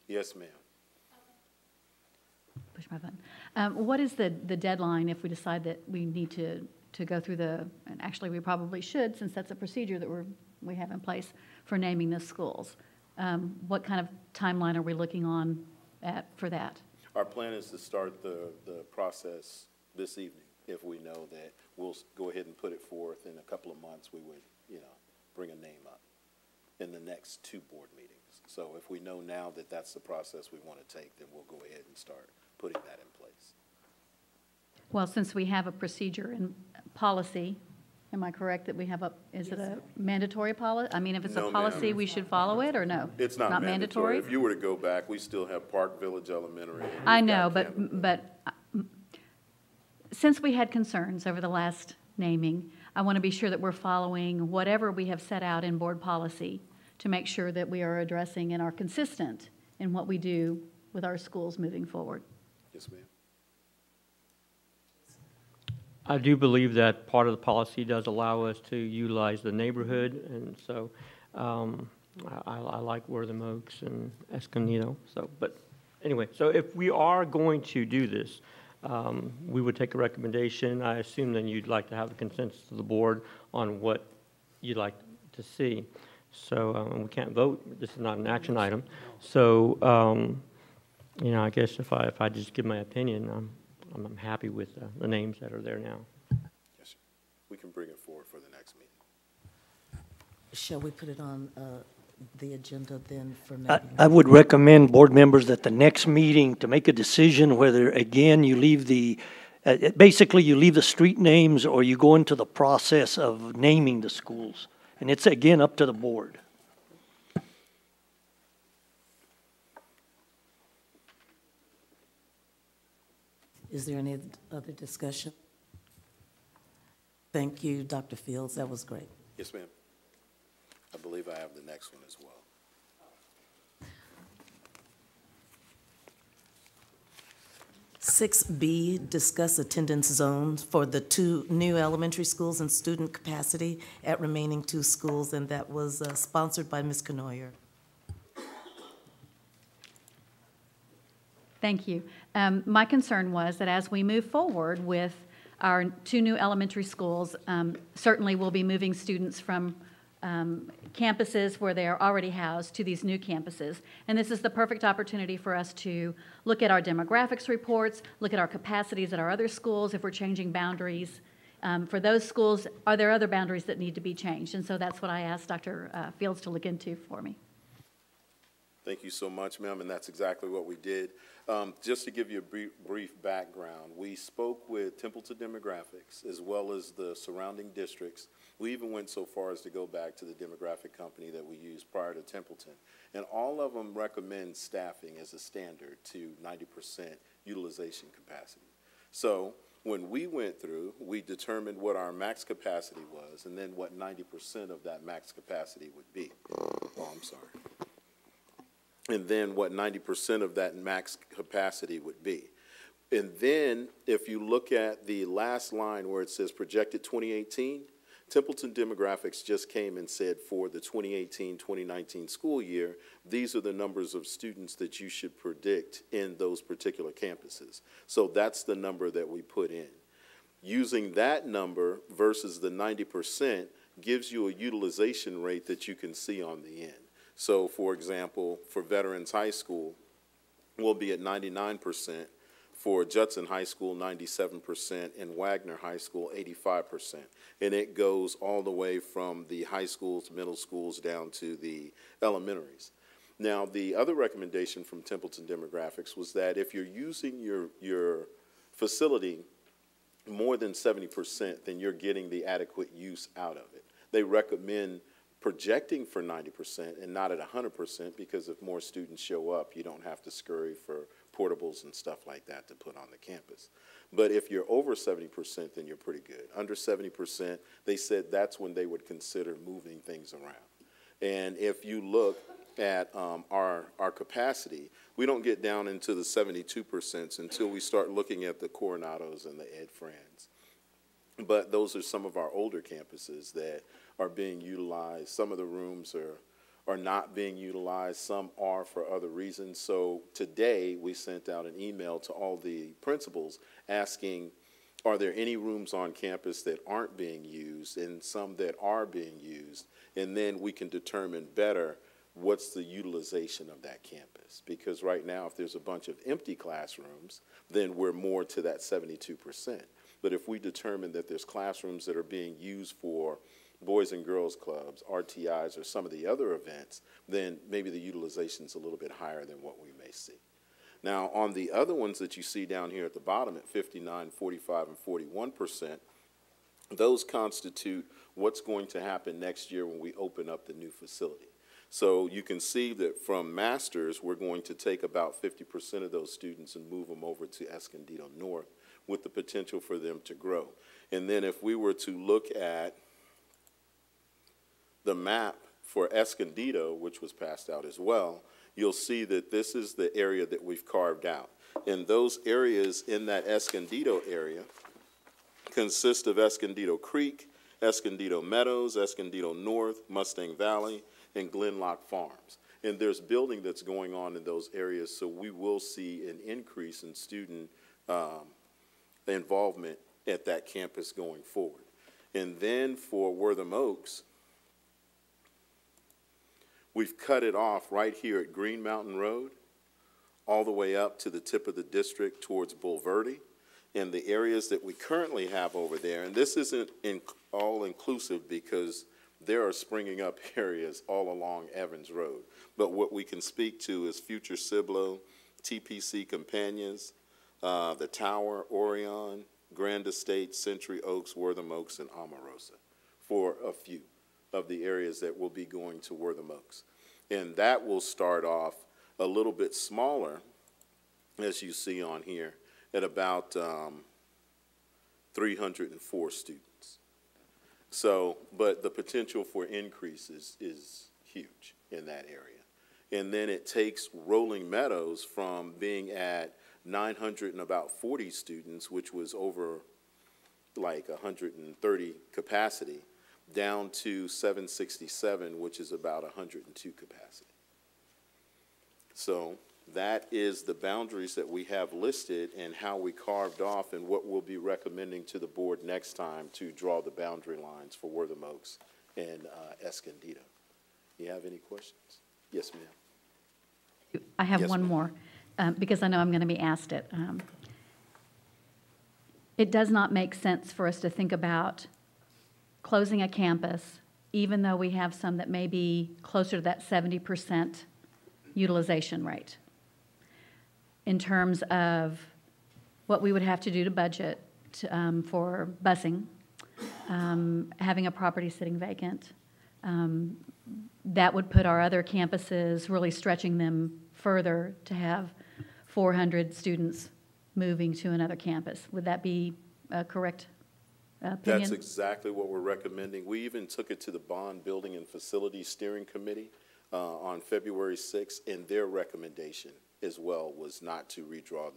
Yes, ma'am. Push my button. What is the deadline if we decide that we need to go through and actually we probably should, since that's a procedure that we have in place for naming the schools. What kind of timeline are we looking on for that? Our plan is to start the process this evening. If we know that we'll go ahead and put it forth in a couple of months, we would, bring a name up in the next 2 board meetings. So if we know now that that's the process we want to take, then we'll go ahead and start putting that in place. Well, since we have a procedure and policy, am I correct that we have is it a mandatory policy? I mean, if it's a policy, we should follow it, or no? It's not mandatory. If you were to go back, we still have Park Village Elementary. I know, but since we had concerns over the last naming, I want to be sure that we're following whatever we have set out in board policy to make sure that we are addressing and are consistent in what we do with our schools moving forward. Yes, ma'am. I do believe that part of the policy does allow us to utilize the neighborhood, and so I like Wortham Oaks and Escondido. So, but anyway, so if we are going to do this, we would take a recommendation. I assume then you'd like to have a consensus of the board on what you'd like to see. So we can't vote. This is not an action item. So I guess if I just give my opinion, I'm happy with the names that are there now. Yes, sir. We can bring it forward for the next meeting. Shall we put it on the agenda then for maybe? I would recommend board members that the next meeting to make a decision whether, again, you leave basically you leave the street names or you go into the process of naming the schools. And it's, again, up to the board. Is there any other discussion? Thank you, Dr. Fields. That was great. Yes, ma'am. I believe I have the next one as well. 6B, discuss attendance zones for the 2 new elementary schools and student capacity at remaining 2 schools, and that was sponsored by Ms. Canoyer. Thank you. My concern was that as we move forward with our 2 new elementary schools, certainly we'll be moving students from campuses where they are already housed to these new campuses. And this is the perfect opportunity for us to look at our demographics reports, look at our capacities at our other schools, if we're changing boundaries. For those schools, are there other boundaries that need to be changed? And so that's what I asked Dr. Fields to look into for me. Thank you so much, ma'am, and that's exactly what we did. Just to give you a brief background, we spoke with Templeton Demographics as well as the surrounding districts. We even went so far as to go back to the demographic company that we used prior to Templeton. And all of them recommend staffing as a standard to 90% utilization capacity. So when we went through, we determined what our max capacity was and then what 90% of that max capacity would be. Oh, I'm sorry. And then what 90% of that max capacity would be. And then if you look at the last line where it says projected 2018, Templeton Demographics just came and said for the 2018-2019 school year, these are the numbers of students that you should predict in those particular campuses. So that's the number that we put in. Using that number versus the 90% gives you a utilization rate that you can see on the end. So, for example, for Veterans High School, we'll be at 99%. For Judson High School, 97%, and Wagner High School, 85%. And it goes all the way from the high schools, middle schools, down to the elementaries. Now, the other recommendation from Templeton Demographics was that if you're using your facility more than 70%, then you're getting the adequate use out of it. They recommend projecting for 90% and not at 100%, because if more students show up, you don't have to scurry for portables and stuff like that to put on the campus. But if you're over 70%, then you're pretty good. Under 70%, they said that's when they would consider moving things around. And if you look at our capacity, we don't get down into the 72% until we start looking at the Coronados and the Ed Frans. But those are some of our older campuses that are being utilized. Some of the rooms are not being utilized. Some are for other reasons. So today we sent out an email to all the principals asking, are there any rooms on campus that aren't being used and some that are being used? And then we can determine better what's the utilization of that campus. Because right now, if there's a bunch of empty classrooms, then we're more to that 72%. But if we determine that there's classrooms that are being used for Boys and Girls Clubs, RTIs, or some of the other events, then maybe the utilization's a little bit higher than what we may see. Now, on the other ones that you see down here at the bottom at 59, 45, and 41%, those constitute what's going to happen next year when we open up the new facility. So you can see that from Masters, we're going to take about 50% of those students and move them over to Escondido North with the potential for them to grow. And then if we were to look at the map for Escondido, which was passed out as well, you'll see that this is the area that we've carved out. And those areas in that Escondido area consist of Escondido Creek, Escondido Meadows, Escondido North, Mustang Valley, and Glenlock Farms. And there's building that's going on in those areas, so we will see an increase in student involvement at that campus going forward. And then for Wortham Oaks, we've cut it off right here at Green Mountain Road, all the way up to the tip of the district towards Bulverde, and the areas that we currently have over there. And this isn't all-inclusive because there are springing up areas all along Evans Road. But what we can speak to is Future Cibolo, TPC Companions, the Tower, Orion, Grand Estate, Century Oaks, Wortham Oaks, and Omarosa, for a few of the areas that will be going to Wortham Oaks. And that will start off a little bit smaller, as you see on here, at about 304 students. So, but the potential for increases is huge in that area. And then it takes Rolling Meadows from being at 940 students, which was over like 130 capacity, down to 767, which is about 102 capacity. So that is the boundaries that we have listed and how we carved off and what we'll be recommending to the board next time to draw the boundary lines for Wortham Oaks and Escondido. You have any questions? Yes, ma'am. I have Yes, one ma'am. more, because I know I'm going to be asked it. It does not make sense for us to think about closing a campus, even though we have some that may be closer to that 70% utilization rate, in terms of what we would have to do to budget for busing, having a property sitting vacant. That would put our other campuses, really stretching them further to have 400 students moving to another campus. Would that be a correct opinion? That's exactly what we're recommending. We even took it to the Bond Building and Facilities Steering Committee on February 6th, and their recommendation as well was not to redraw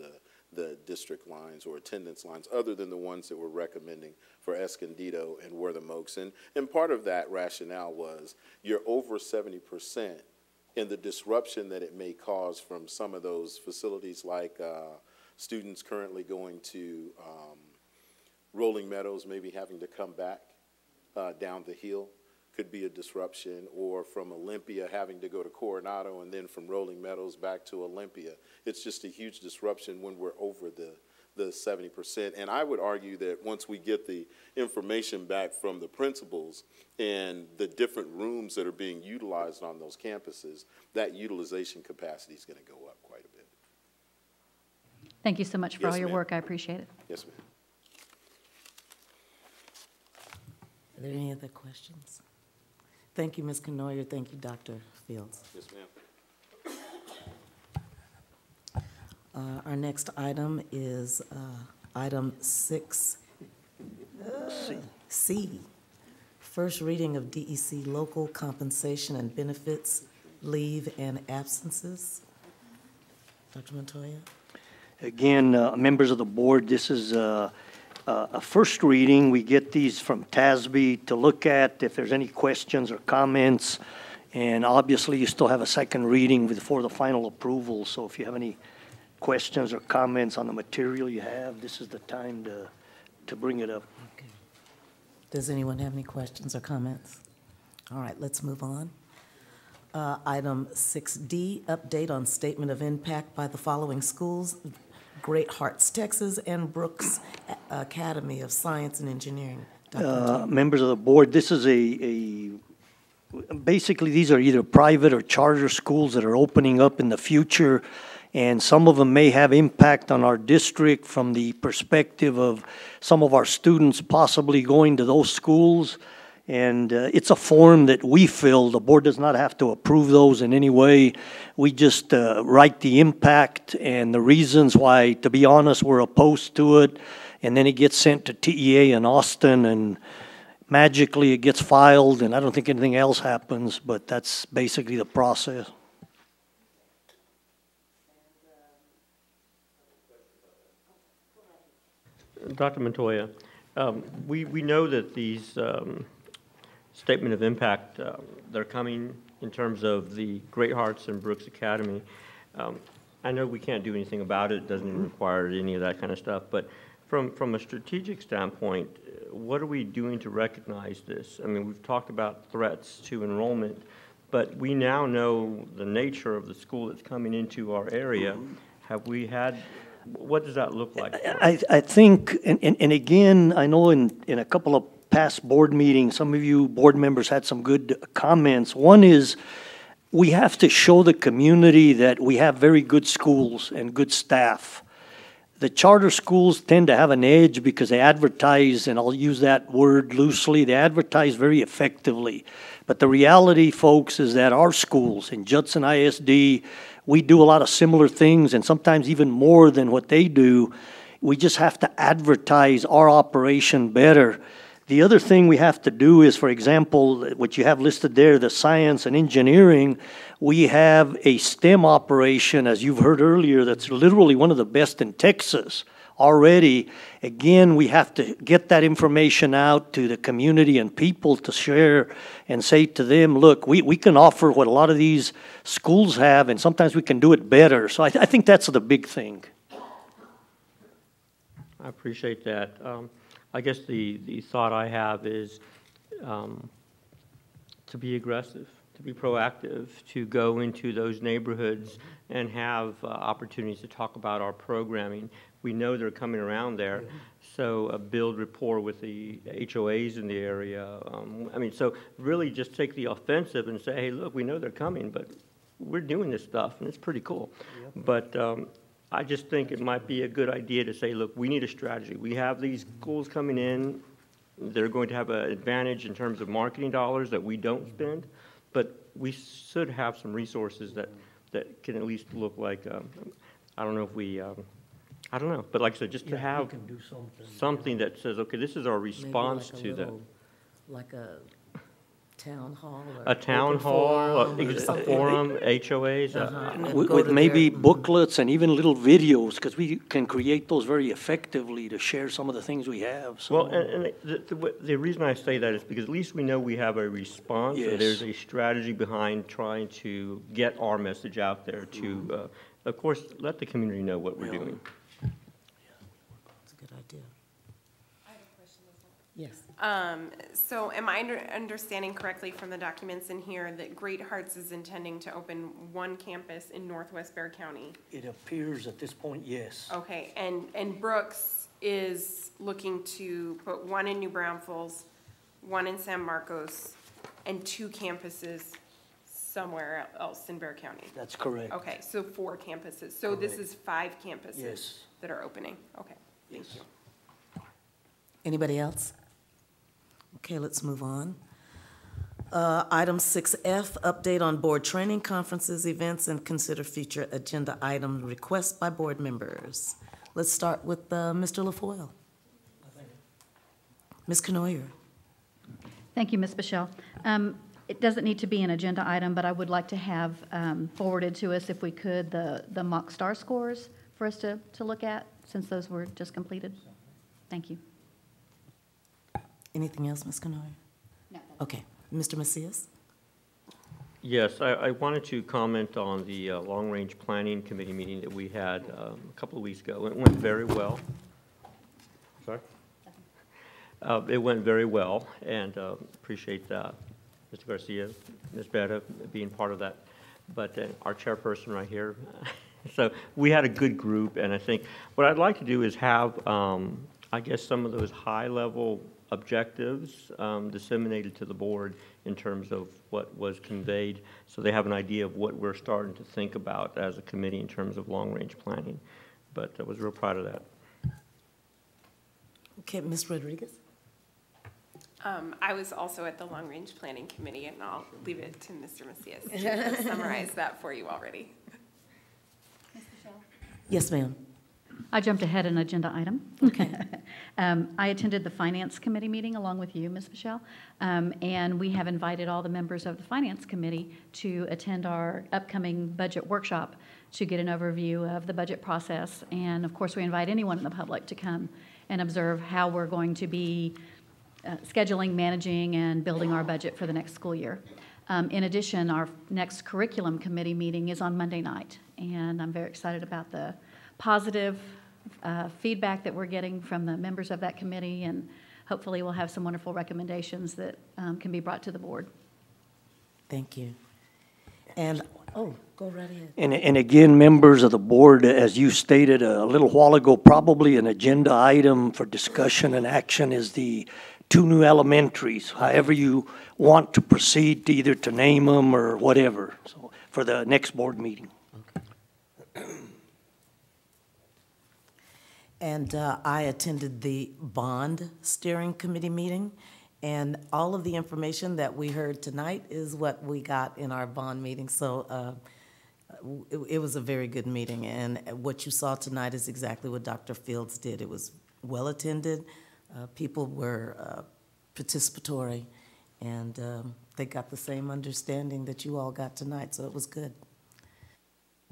the district lines or attendance lines other than the ones that we're recommending for Escondido and Wortham Oaks. And part of that rationale was you're over 70%, and the disruption that it may cause from some of those facilities, like students currently going to Rolling Meadows, maybe having to come back down the hill, could be a disruption, or from Olympia having to go to Coronado and then from Rolling Meadows back to Olympia. It's just a huge disruption when we're over the 70%. And I would argue that once we get the information back from the principals and the different rooms that are being utilized on those campuses, that utilization capacity is going to go up quite a bit. Thank you so much for Yes, all your ma'am. work. I appreciate it. Yes, ma'am. Are there any other questions? Thank you, Ms. Canoyer. Thank you, Dr. Fields. Yes, ma'am. Our next item is item 6C. First reading of DEC local compensation and benefits, leave and absences. Dr. Montoya? Again, members of the board, this is a first reading. We get these from TASB to look at if there's any questions or comments. And obviously, you still have a second reading before the final approval. So if you have any questions or comments on the material you have, this is the time to bring it up. Okay. Does anyone have any questions or comments? All right, let's move on. Item 6D, update on statement of impact by the following schools: Great Hearts, Texas, and Brooks Academy of Science and Engineering. Members of the board, this is basically these are either private or charter schools that are opening up in the future, and some of them may have impact on our district from the perspective of some of our students possibly going to those schools. And it's a form that we fill. The board does not have to approve those in any way. We just write the impact and the reasons why, to be honest, we're opposed to it. And then it gets sent to TEA in Austin, and magically it gets filed, and I don't think anything else happens, but that's basically the process. Dr. Montoya, we know that these statement of impact, they're coming in terms of the Great Hearts and Brooks Academy. I know we can't do anything about it. It doesn't even require any of that kind of stuff. But from a strategic standpoint, what are we doing to recognize this? I mean, we've talked about threats to enrollment, but we now know the nature of the school that's coming into our area. Have we had, what does that look like? I think, and again, I know in a couple of past board meetings, some of you board members had some good comments. One is we have to show the community that we have very good schools and good staff. The charter schools tend to have an edge because they advertise, and I'll use that word loosely, they advertise very effectively. But the reality, folks, is that our schools in Judson ISD, we do a lot of similar things and sometimes even more than what they do. We just have to advertise our operation better. The other thing we have to do is, for example, what you have listed there, the science and engineering, we have a STEM operation, as you've heard earlier, that's literally one of the best in Texas already. Again, we have to get that information out to the community and people to share and say to them, look, we can offer what a lot of these schools have, and sometimes we can do it better. So I think that's the big thing. I appreciate that. I guess the thought I have is to be aggressive, to be proactive, to go into those neighborhoods and have opportunities to talk about our programming. We know they're coming around there, so build rapport with the HOAs in the area. I mean, so really just take the offensive and say, hey, look, we know they're coming, but we're doing this stuff, and it's pretty cool. Yep. But I just think it might be a good idea to say, look, we need a strategy. We have these schools coming in. They're going to have an advantage in terms of marketing dollars that we don't spend, but we should have some resources that can at least look like, I don't know if we, I don't know, but like I said, just to have something that says, okay, this is our response to that. Like a town hall? A town hall, a forum, HOAs. With maybe booklets and even little videos, because we can create those very effectively to share some of the things we have. So. Well, and the reason I say that is because at least we know we have a response. Yes. And there's a strategy behind trying to get our message out there to, of course, let the community know what we're doing. That's a good idea. I have a question as well. Yes. So am I understanding correctly from the documents in here that Great Hearts is intending to open one campus in Northwest Bexar County? It appears at this point, yes. Okay, and Brooks is looking to put one in New Braunfels, one in San Marcos, and 2 campuses somewhere else in Bexar County? That's correct. Okay, so 4 campuses. So correct. This is 5 campuses that are opening. Okay, thank you. Anybody else? Okay, let's move on. Item 6F, update on board training conferences, events, and consider future agenda item requests by board members. Let's start with Mr. LaFoyle. Ms. Canoyer. Thank you, Ms. Bichelle. It doesn't need to be an agenda item, but I would like to have forwarded to us, if we could, the mock STAR scores for us to look at, since those were just completed. Thank you. Anything else, Ms. Canoyer? No. Okay. Mr. Macias? Yes, I wanted to comment on the long-range planning committee meeting that we had a couple of weeks ago. It went very well. Sorry? It went very well, and appreciate Mr. Garcia, Ms. Betta being part of that, but our chairperson right here. So we had a good group, and I think what I'd like to do is have, I guess, some of those high-level objectives disseminated to the board in terms of what was conveyed, so they have an idea of what we're starting to think about as a committee in terms of long-range planning. But I was real proud of that. Okay, Ms. Rodriguez? I was also at the Long Range Planning Committee, and I'll leave it to Mr. Macias to summarize that for you already. Yes, ma'am. I jumped ahead an agenda item. Okay. I attended the Finance Committee meeting along with you, Ms. Michelle, and we have invited all the members of the Finance Committee to attend our upcoming budget workshop to get an overview of the budget process. And of course, we invite anyone in the public to come and observe how we're going to be scheduling, managing, and building our budget for the next school year. In addition, our next curriculum committee meeting is on Monday night, and I'm very excited about the positive feedback that we're getting from the members of that committee, and hopefully we'll have some wonderful recommendations that can be brought to the board. Thank you. And, oh, go right ahead. And again, members of the board, as you stated a little while ago, probably an agenda item for discussion and action is the 2 new elementaries, however you want to proceed, either to name them or whatever, so for the next board meeting. And I attended the Bond Steering Committee meeting, and all of the information that we heard tonight is what we got in our bond meeting. So it was a very good meeting, and what you saw tonight is exactly what Dr. Fields did. It was well attended. People were participatory, and they got the same understanding that you all got tonight, so it was good.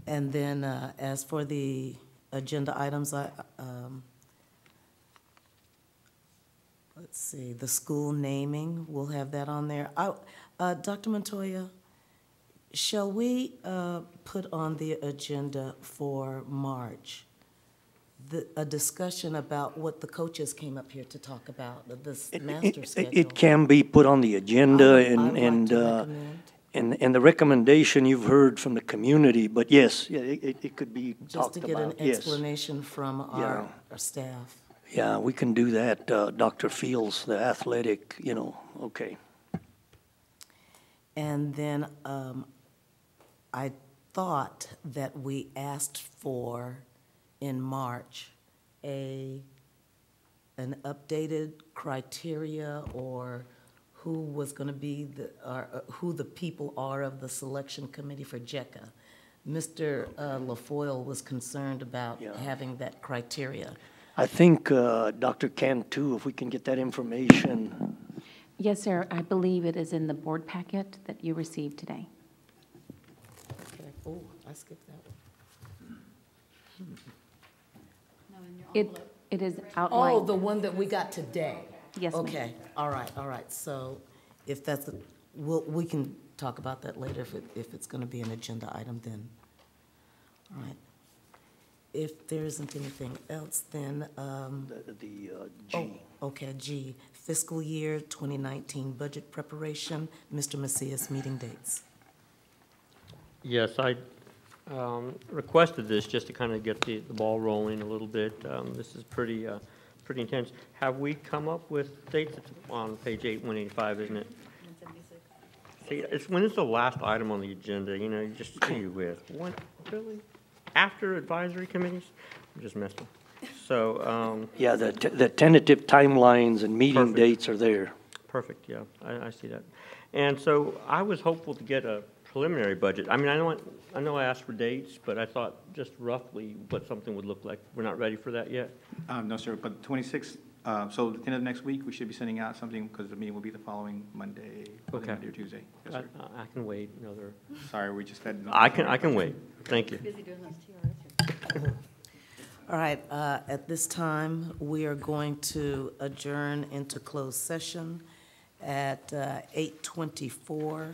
And then as for the agenda items, let's see, the school naming, we'll have that on there. Dr. Montoya, shall we put on the agenda for March a discussion about what the coaches came up here to talk about, this master schedule? It can be put on the agenda, and and the recommendation you've heard from the community, but yes, it could be talked about. Just to get an explanation from our staff. Yeah, we can do that, Dr. Fields, the athletic, okay. And then I thought that we asked for, in March, an updated criteria or who was going to be who the people are of the selection committee for JECA. Mr. LaFoyle was concerned about having that criteria. I think Dr. Cantu, if we can get that information. Yes, sir. I believe it is in the board packet that you received today. Okay. Oh, I skipped that one. It is outlined. Oh, the one that we got today. Yes, ma'am. Okay. All right. So if that's, we can talk about that later if it's going to be an agenda item then. All right. If there isn't anything else, then G. Oh, okay, G, fiscal year 2019 budget preparation. Mr. Macias, meeting dates. Yes, I requested this just to kind of get the ball rolling a little bit. This is pretty intense. Have we come up with dates? It's on page 185, isn't it? 176. See, when it's the last item on the agenda, you just see with what, really? After advisory committees? I'm just messing. So, yeah, the tentative timelines and meeting dates are there. Perfect, yeah, I see that. And so I was hopeful to get a preliminary budget. I mean, I know I asked for dates, but I thought just roughly what something would look like. We're not ready for that yet? No, sir, but 26th, so the end of next week, we should be sending out something because the meeting will be the following Monday, Okay. Monday or Tuesday. Yes, sir. I can wait another. Sorry, we just had. I can wait. Thank you. Busy doing those TRS. All right, at this time, we are going to adjourn into closed session at 8:24.